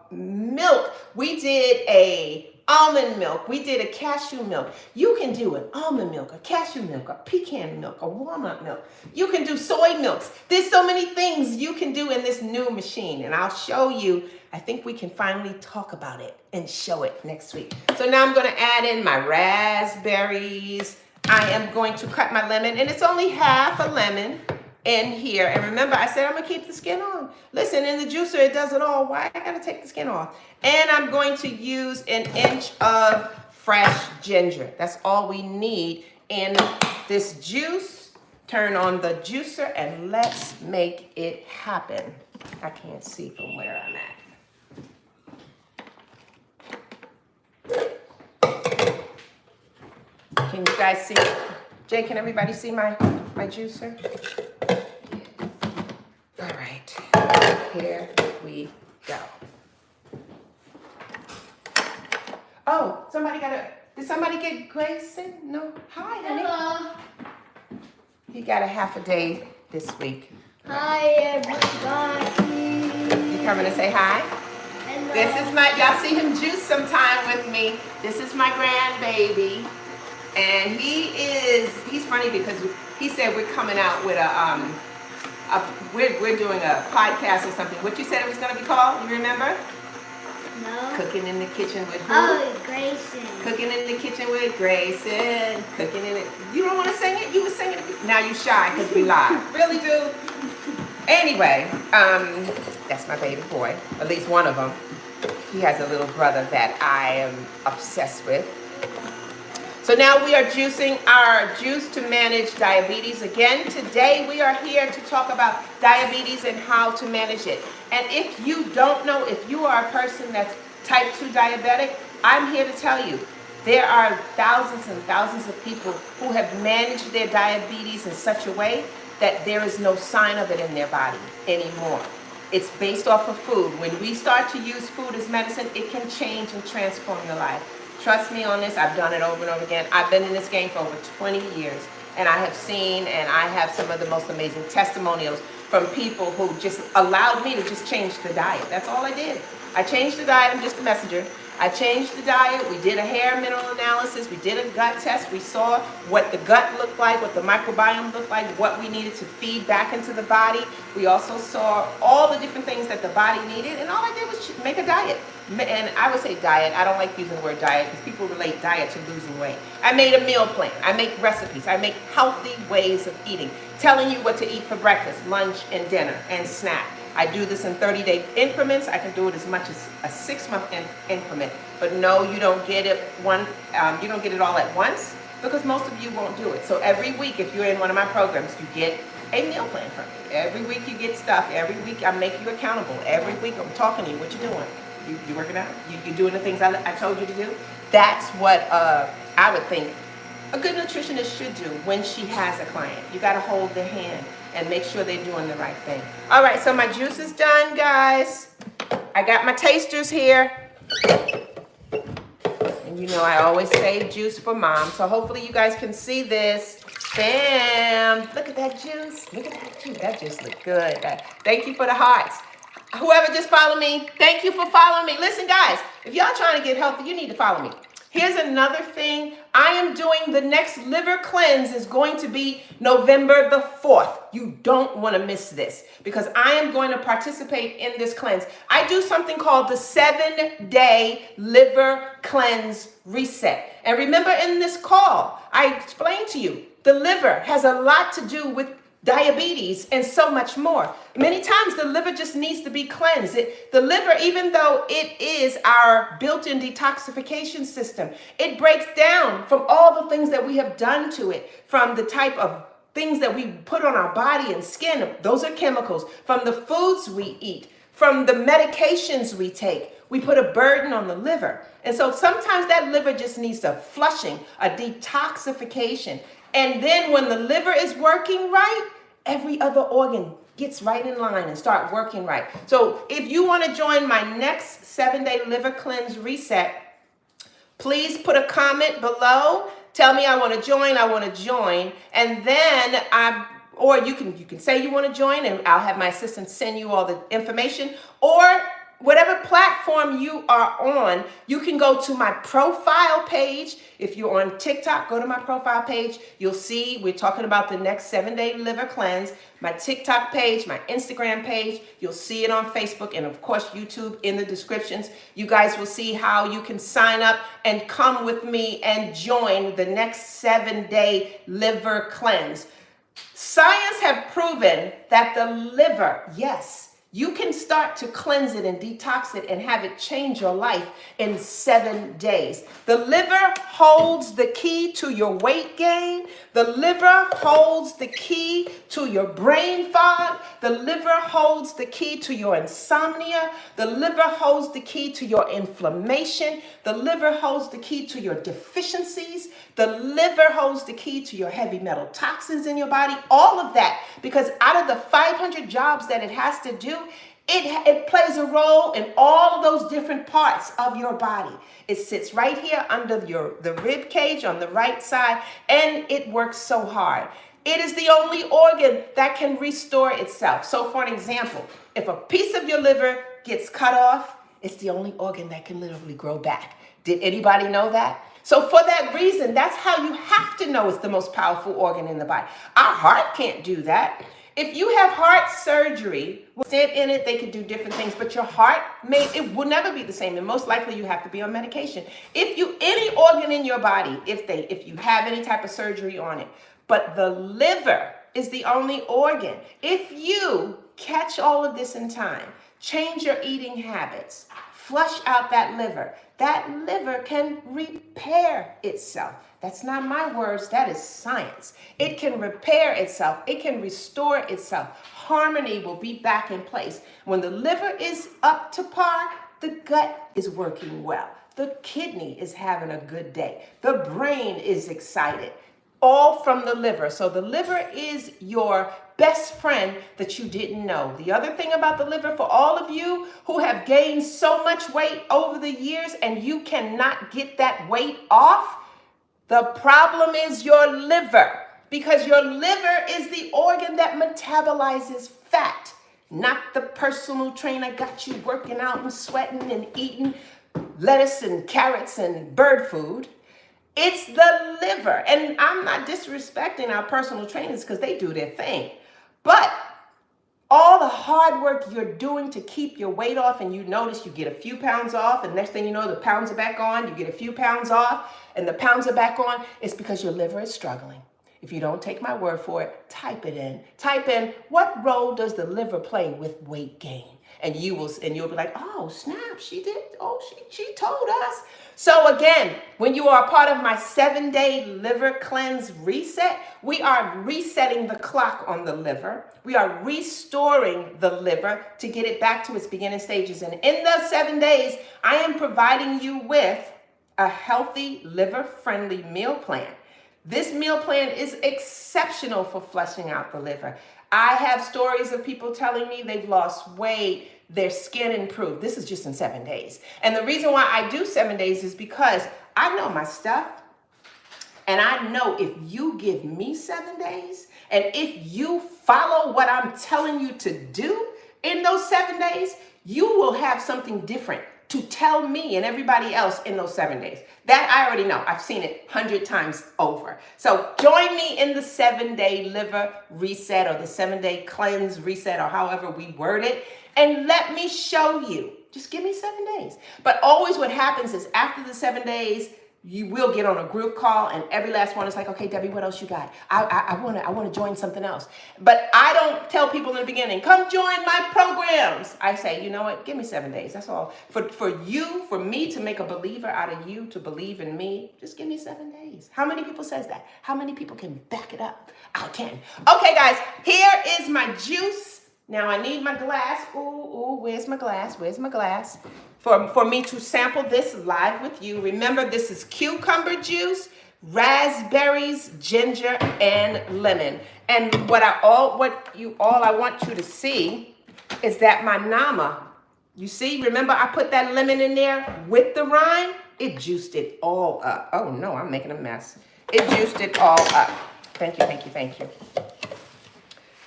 milk. We did a almond milk. We did a cashew milk. You can do an almond milk, a cashew milk, a pecan milk, a walnut milk. You can do soy milks. There's so many things you can do in this new machine, and I'll show you. I think we can finally talk about it and show it next week. So now I'm going to add in my raspberries. I am going to cut my lemon, and it's only half a lemon in here. And remember, I said I'm going to keep the skin on. Listen, in the juicer, it does it all. Why I got to take the skin off? And I'm going to use an inch of fresh ginger. That's all we need in this juice. Turn on the juicer, and let's make it happen. I can't see from where I'm at. Can you guys see? Jay, can everybody see my juicer? All right, here we go. Oh, did somebody get Grayson? No? Hi, honey. Hello. He got a half a day this week. Hi, everybody. You coming to say hi? Hello. This is y'all see him juice sometime with me. This is my grandbaby. And he's funny because he said we're coming out with we're doing a podcast or something. What you said it was going to be called? You remember? No. Cooking in the kitchen with who? Oh, Grayson. Cooking in the kitchen with Grayson. Cooking in it. You don't want to sing it? You were singing it. Now you shy because we live. Really do. Anyway, that's my baby boy. At least one of them. He has a little brother that I am obsessed with. So now we are juicing our juice to manage diabetes. Again, today we are here to talk about diabetes and how to manage it. And if you don't know, if you are a person that's type 2 diabetic, I'm here to tell you, there are thousands and thousands of people who have managed their diabetes in such a way that there is no sign of it in their body anymore. It's based off of food. When we start to use food as medicine, it can change and transform your life. Trust me on this, I've done it over and over again. I've been in this game for over 20 years, and I have seen and I have some of the most amazing testimonials from people who just allowed me to just change the diet. That's all I did. I changed the diet, I'm just a messenger. I changed the diet, we did a hair mineral analysis, we did a gut test, we saw what the gut looked like, what the microbiome looked like, what we needed to feed back into the body. We also saw all the different things that the body needed, and all I did was make a diet. And I would say diet, I don't like using the word diet because people relate diet to losing weight. I made a meal plan, I make recipes, I make healthy ways of eating, telling you what to eat for breakfast, lunch, and dinner, and snack. I do this in 30-day increments. I can do it as much as a 6-month increment. But no, you don't get it you don't get it all at once because most of you won't do it. So every week, if you're in one of my programs, you get a meal plan from me. Every week you get stuff. Every week I make you accountable. Every week I'm talking to you. What you doing? You working out? You doing the things I told you to do? That's what I would think a good nutritionist should do when she has a client. You got to hold their hand and make sure they're doing the right thing. All right, so my juice is done, guys. I got my tasters here. And you know I always save juice for mom. So hopefully you guys can see this. Bam! Look at that juice. Look at that juice. That just looked good. Thank you for the hearts. Whoever just followed me, thank you for following me. Listen, guys, if y'all trying to get healthy, you need to follow me. Here's another thing. I am doing the next liver cleanse is going to be November the 4th. You don't want to miss this because I am going to participate in this cleanse. I do something called the 7-day liver cleanse reset. And remember in this call, I explained to you, the liver has a lot to do with diabetes and so much more. Many times the liver just needs to be cleansed. The liver, even though it is our built-in detoxification system, it breaks down from all the things that we have done to it, from the type of things that we put on our body and skin. Those are chemicals. From the foods we eat, from the medications we take, we put a burden on the liver. And so sometimes that liver just needs a flushing, a detoxification. And then when the liver is working right, every other organ gets right in line and start working right. So if you want to join my next 7-day liver cleanse reset, please put a comment below. Tell me I want to join, and then or you can say you want to join, and I'll have my assistant send you all the information. Or whatever platform you are on, you can go to my profile page. If you're on TikTok, go to my profile page. You'll see we're talking about the next 7-day liver cleanse. My TikTok page, my Instagram page, you'll see it on Facebook and of course YouTube in the descriptions. You guys will see how you can sign up and come with me and join the next 7-day liver cleanse. Science have proven that the liver, yes, you can start to cleanse it and detox it and have it change your life in 7 days. The liver holds the key to your weight gain. The liver holds the key to your brain fog. The liver holds the key to your insomnia. The liver holds the key to your inflammation. The liver holds the key to your deficiencies. The liver holds the key to your heavy metal toxins in your body. All of that, because out of the 500 jobs that it has to do, it plays a role in all of those different parts of your body. It sits right here under the rib cage on the right side, and it works so hard. It is the only organ that can restore itself. So for an example, if a piece of your liver gets cut off, it's the only organ that can literally grow back. Did anybody know that? So for that reason, that's how you have to know it's the most powerful organ in the body. Our heart can't do that. If you have heart surgery, stand in it, they could do different things, but your heart it will never be the same, and most likely you have to be on medication. Any organ in your body, if you have any type of surgery on it, but the liver is the only organ. If you catch all of this in time, change your eating habits, flush out that liver can repair itself. That's not my words, that is science. It can repair itself. It can restore itself. Harmony will be back in place. When the liver is up to par, the gut is working well. The kidney is having a good day. The brain is excited. All from the liver. So the liver is your best friend that you didn't know. The other thing about the liver, for all of you who have gained so much weight over the years and you cannot get that weight off, the problem is your liver, because your liver is the organ that metabolizes fat, not the personal trainer got you working out and sweating and eating lettuce and carrots and bird food. It's the liver. And I'm not disrespecting our personal trainers because they do their thing. But all the hard work you're doing to keep your weight off, and you notice you get a few pounds off, and next thing you know, the pounds are back on, you get a few pounds off, and the pounds are back on, it's because your liver is struggling. If you don't take my word for it, type it in. Type in, what role does the liver play with weight gain? And you'll be like, oh, snap, she did. Oh, she told us. So again, when you are a part of my 7-day liver cleanse reset, we are resetting the clock on the liver. We are restoring the liver to get it back to its beginning stages. And in those 7 days, I am providing you with a healthy, liver-friendly meal plan. This meal plan is exceptional for flushing out the liver. I have stories of people telling me they've lost weight, their skin improved. This is just in 7 days. And the reason why I do 7 days is because I know my stuff. And I know if you give me 7 days, and if you follow what I'm telling you to do in those 7 days, you will have something different to tell me and everybody else in those 7 days. That I already know. I've seen it 100 times over. So join me in the 7-day liver reset, or the 7-day cleanse reset, or however we word it, and let me show you. Just give me 7 days. But always what happens is after the 7 days, you will get on a group call, and every last one is like, okay, Debbie, what else you got? I want to join something else. But I don't tell people in the beginning, come join my programs. I say, you know what? Give me 7 days. That's all. For me to make a believer out of you, to believe in me, just give me 7 days. How many people says that? How many people can back it up? I can. Okay, guys, here is my juice. Now I need my glass. Ooh, where's my glass? Where's my glass? For me to sample this live with you. Remember, this is cucumber juice, raspberries, ginger, and lemon. And what I want you to see is that my nama, you see, remember I put that lemon in there with the rind? It juiced it all up. Oh no, I'm making a mess. It juiced it all up. Thank you.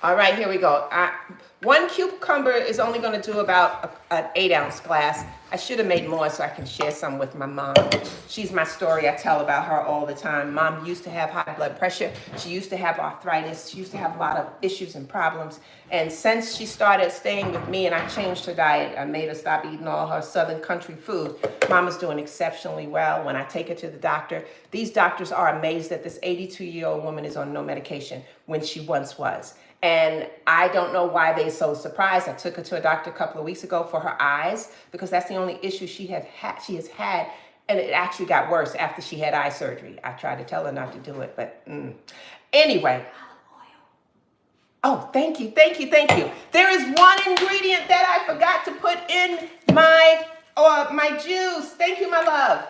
All right, here we go. 1 cucumber is only going to do about an 8-ounce glass. I should have made more so I can share some with my mom. She's my story. I tell about her all the time. Mom used to have high blood pressure. She used to have arthritis. She used to have a lot of issues and problems. And since she started staying with me and I changed her diet, I made her stop eating all her southern country food. Mama's doing exceptionally well. When I take her to the doctor, these doctors are amazed that this 82-year-old woman is on no medication when she once was. And I don't know why they're so surprised. I took her to a doctor a couple of weeks ago for her eyes because that's the only issue she has had. And it actually got worse after she had eye surgery. I tried to tell her not to do it, but anyway. Oh, thank you. There is one ingredient that I forgot to put in my juice. Thank you, my love.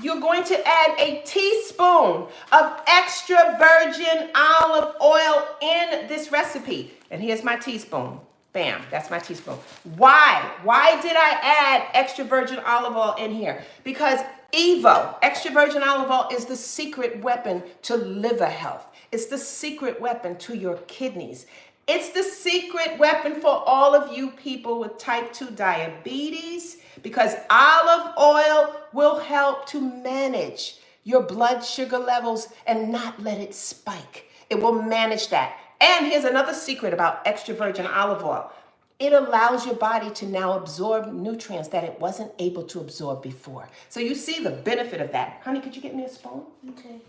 You're going to add a teaspoon of extra virgin olive oil in this recipe. And here's my teaspoon. Bam, that's my teaspoon. Why? Why did I add extra virgin olive oil in here? Because EVO, extra virgin olive oil, is the secret weapon to liver health. It's the secret weapon to your kidneys. It's the secret weapon for all of you people with type 2 diabetes, because olive oil will help to manage your blood sugar levels and not let it spike. It will manage that. And here's another secret about extra virgin olive oil. It allows your body to now absorb nutrients that it wasn't able to absorb before. So you see the benefit of that. Honey, could you get me a spoon? Okay.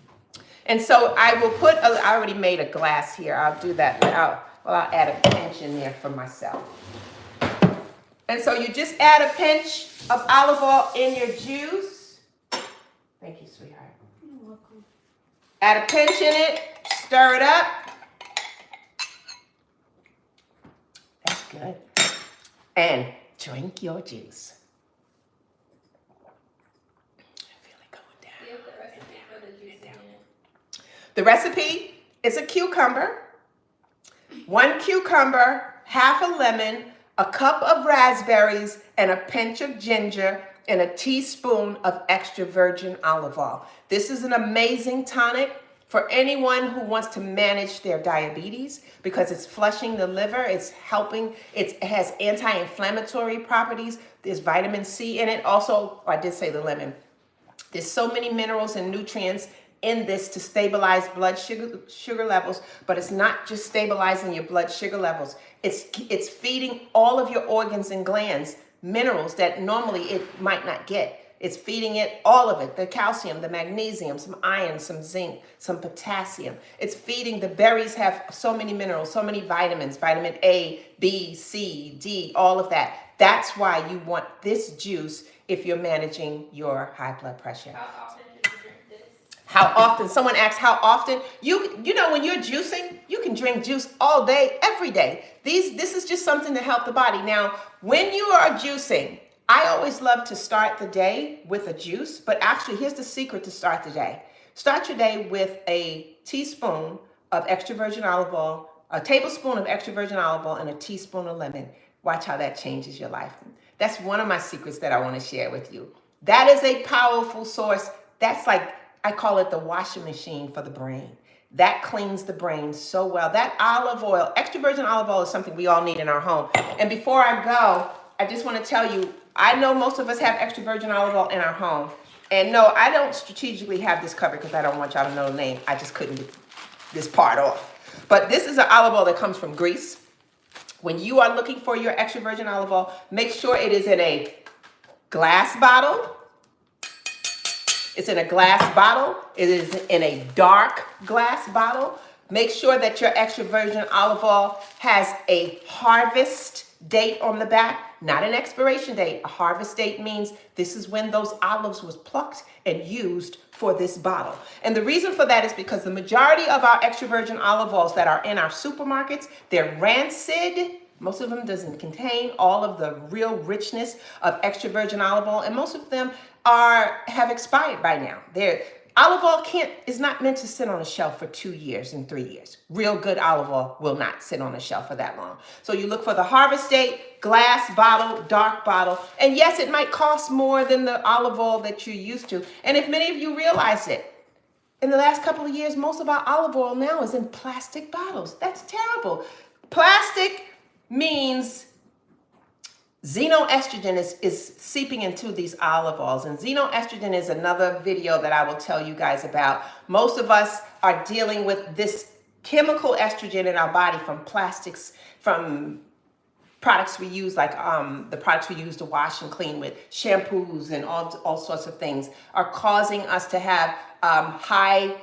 And so I will I already made a glass here. I'll do that. I'll add a pinch in there for myself. And so you just add a pinch of olive oil in your juice. Thank you, sweetheart. You're welcome. Add a pinch in it. Stir it up. That's good. And drink your juice. I feel it going down. Give the recipe for the juice again. The recipe is a cucumber, 1 cucumber, half a lemon, a cup of raspberries, and a pinch of ginger, and a teaspoon of extra virgin olive oil. This is an amazing tonic for anyone who wants to manage their diabetes because it's flushing the liver, it's helping, it has anti-inflammatory properties, there's vitamin C in it. Also, I did say the lemon. There's so many minerals and nutrients in this to stabilize blood sugar levels, but it's not just stabilizing your blood sugar levels. It's feeding all of your organs and glands minerals that normally it might not get. It's feeding it, all of it, the calcium, the magnesium, some iron, some zinc, some potassium. It's feeding, the berries have so many minerals, so many vitamins, vitamin A, B, C, D, all of that. That's why you want this juice if you're managing your high blood pressure. How often should you drink this? How often? Someone asks how often. You know, when you're juicing, you can drink juice all day, every day. This is just something to help the body. Now, when you are juicing, I always love to start the day with a juice, but actually here's the secret to start the day. Start your day with a teaspoon of extra virgin olive oil, a tablespoon of extra virgin olive oil, and a teaspoon of lemon. Watch how that changes your life. That's one of my secrets that I want to share with you. That is a powerful source. That's like, I call it the washing machine for the brain. That cleans the brain so well. That olive oil, extra virgin olive oil, is something we all need in our home. And before I go, I just want to tell you, I know most of us have extra virgin olive oil in our home. And no, I don't strategically have this covered because I don't want y'all to know the name. I just couldn't get this part off. But this is an olive oil that comes from Greece. When you are looking for your extra virgin olive oil, make sure it is in a glass bottle. It's in a glass bottle. It is in a dark glass bottle. Make sure that your extra virgin olive oil has a harvest date on the back, not an expiration date. A harvest date means this is when those olives was plucked and used for this bottle. And the reason for that is because the majority of our extra virgin olive oils that are in our supermarkets, they're rancid. Most of them doesn't contain all of the real richness of extra virgin olive oil, and most of them have expired by now. Olive oil is not meant to sit on a shelf for 2 years and 3 years. Real good olive oil will not sit on a shelf for that long. So you look for the harvest date, glass bottle, dark bottle. And yes, it might cost more than the olive oil that you're used to. And if many of you realize it, in the last couple of years, most of our olive oil now is in plastic bottles. That's terrible. Plastic means xenoestrogen is seeping into these olive oils. And xenoestrogen is another video that I will tell you guys about. Most of us are dealing with this chemical estrogen in our body from plastics, from products we use, like the products we use to wash and clean with, shampoos and all sorts of things, are causing us to have high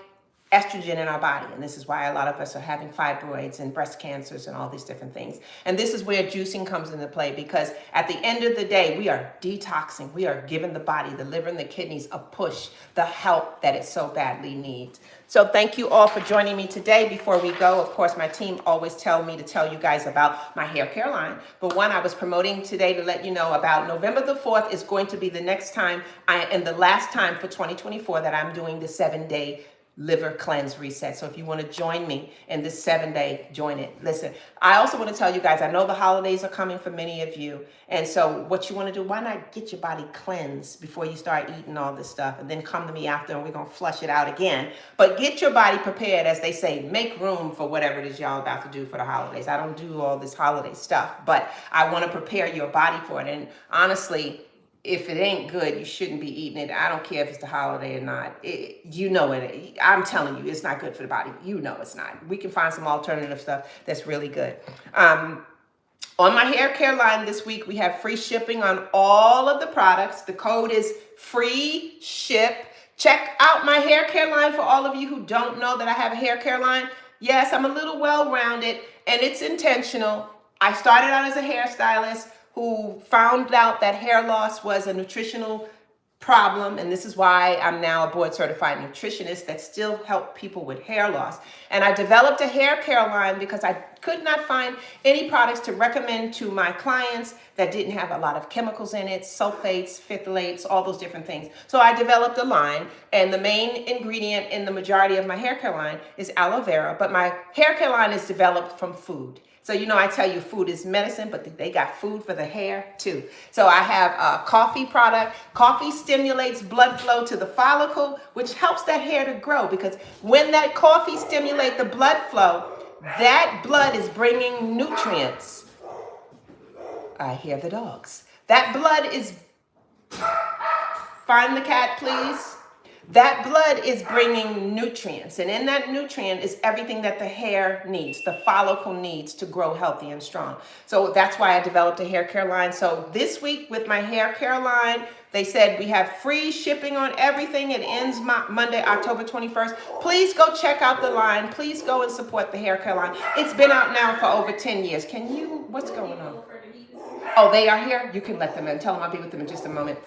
estrogen in our body. And this is why a lot of us are having fibroids and breast cancers and all these different things. And this is where juicing comes into play, because at the end of the day, we are detoxing. We are giving the body, the liver and the kidneys, a push, the help that it so badly needs. So thank you all for joining me today. Before we go, of course, my team always tell me to tell you guys about my hair care line. But one I was promoting today to let you know about, November the 4th is going to be the next time and the last time for 2024 that I'm doing the 7-day liver cleanse reset. So if you want to join me in this 7-day, join it. Listen, I also want to tell you guys, I know the holidays are coming for many of you. And so what you want to do, why not get your body cleansed before you start eating all this stuff, and then come to me after and we're going to flush it out again. But get your body prepared, as they say, make room for whatever it is y'all about to do for the holidays. I don't do all this holiday stuff, but I want to prepare your body for it. And honestly, if it ain't good, you shouldn't be eating it. I don't care if it's the holiday or not. You know it. I'm telling you, it's not good for the body. You know it's not. We can find some alternative stuff that's really good. On my hair care line this week, we have free shipping on all of the products. The code is free ship. Check out my hair care line for all of you who don't know that I have a hair care line. Yes, I'm a little well-rounded, and it's intentional. I started out as a hairstylist who found out that hair loss was a nutritional problem, and this is why I'm now a board certified nutritionist that still help people with hair loss. And I developed a hair care line because I could not find any products to recommend to my clients that didn't have a lot of chemicals in it, sulfates, phthalates, all those different things. So I developed a line, and the main ingredient in the majority of my hair care line is aloe vera, but my hair care line is developed from food. So, you know, I tell you food is medicine, but they got food for the hair too. So I have a coffee product. Coffee stimulates blood flow to the follicle, which helps that hair to grow, because when that coffee stimulates the blood flow, that blood is bringing nutrients. I hear the dogs. That blood is, find the cat, please. That blood is bringing nutrients, and in that nutrient is everything that the hair needs, the follicle needs to grow healthy and strong. So that's why I developed a hair care line. So this week with my hair care line, they said we have free shipping on everything. It ends Monday, October 21st. Please go check out the line. Please go and support the hair care line. It's been out now for over 10 years. Can you, what's going on? Oh, they are here? You can let them in. Tell them I'll be with them in just a moment.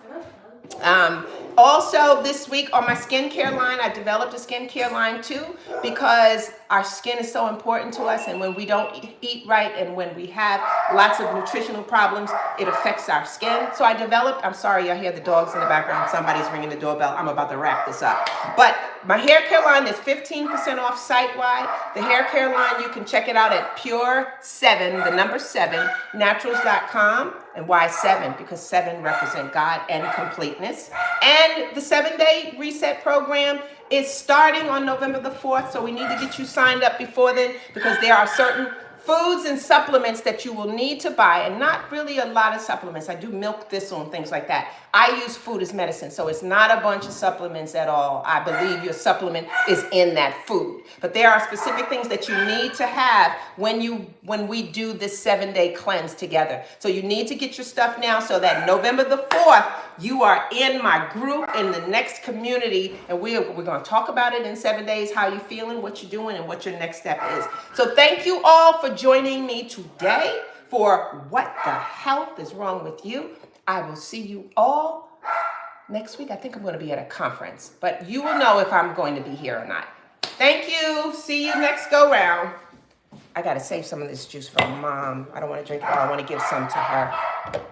Also this week on my skincare line, I developed a skincare line too, because our skin is so important to us, and when we don't eat right and when we have lots of nutritional problems, it affects our skin. So I developed, I'm sorry, I hear the dogs in the background. Somebody's ringing the doorbell. I'm about to wrap this up. But my hair care line is 15% off site-wide. The hair care line, you can check it out at Pure7, the number 7, naturals.com. And why 7? Because 7 represent God and completeness. And the 7-day reset program is starting on November the 4th. So we need to get you signed up before then, because there are certain foods and supplements that you will need to buy, and not really a lot of supplements. I do milk thistle and things like that. I use food as medicine, so it's not a bunch of supplements at all. I believe your supplement is in that food. But there are specific things that you need to have when we do this 7-day cleanse together. So you need to get your stuff now, so that November the 4th, you are in my group, in the next community, and we're going to talk about it in 7 days, how you're feeling, what you're doing, and what your next step is. So thank you all for joining me today for What the Health is Wrong with You. I will see you all next week. I think I'm going to be at a conference, but you will know if I'm going to be here or not. Thank you. See you next go round. I got to save some of this juice for Mom. I don't want to drink it all. I want to give some to her.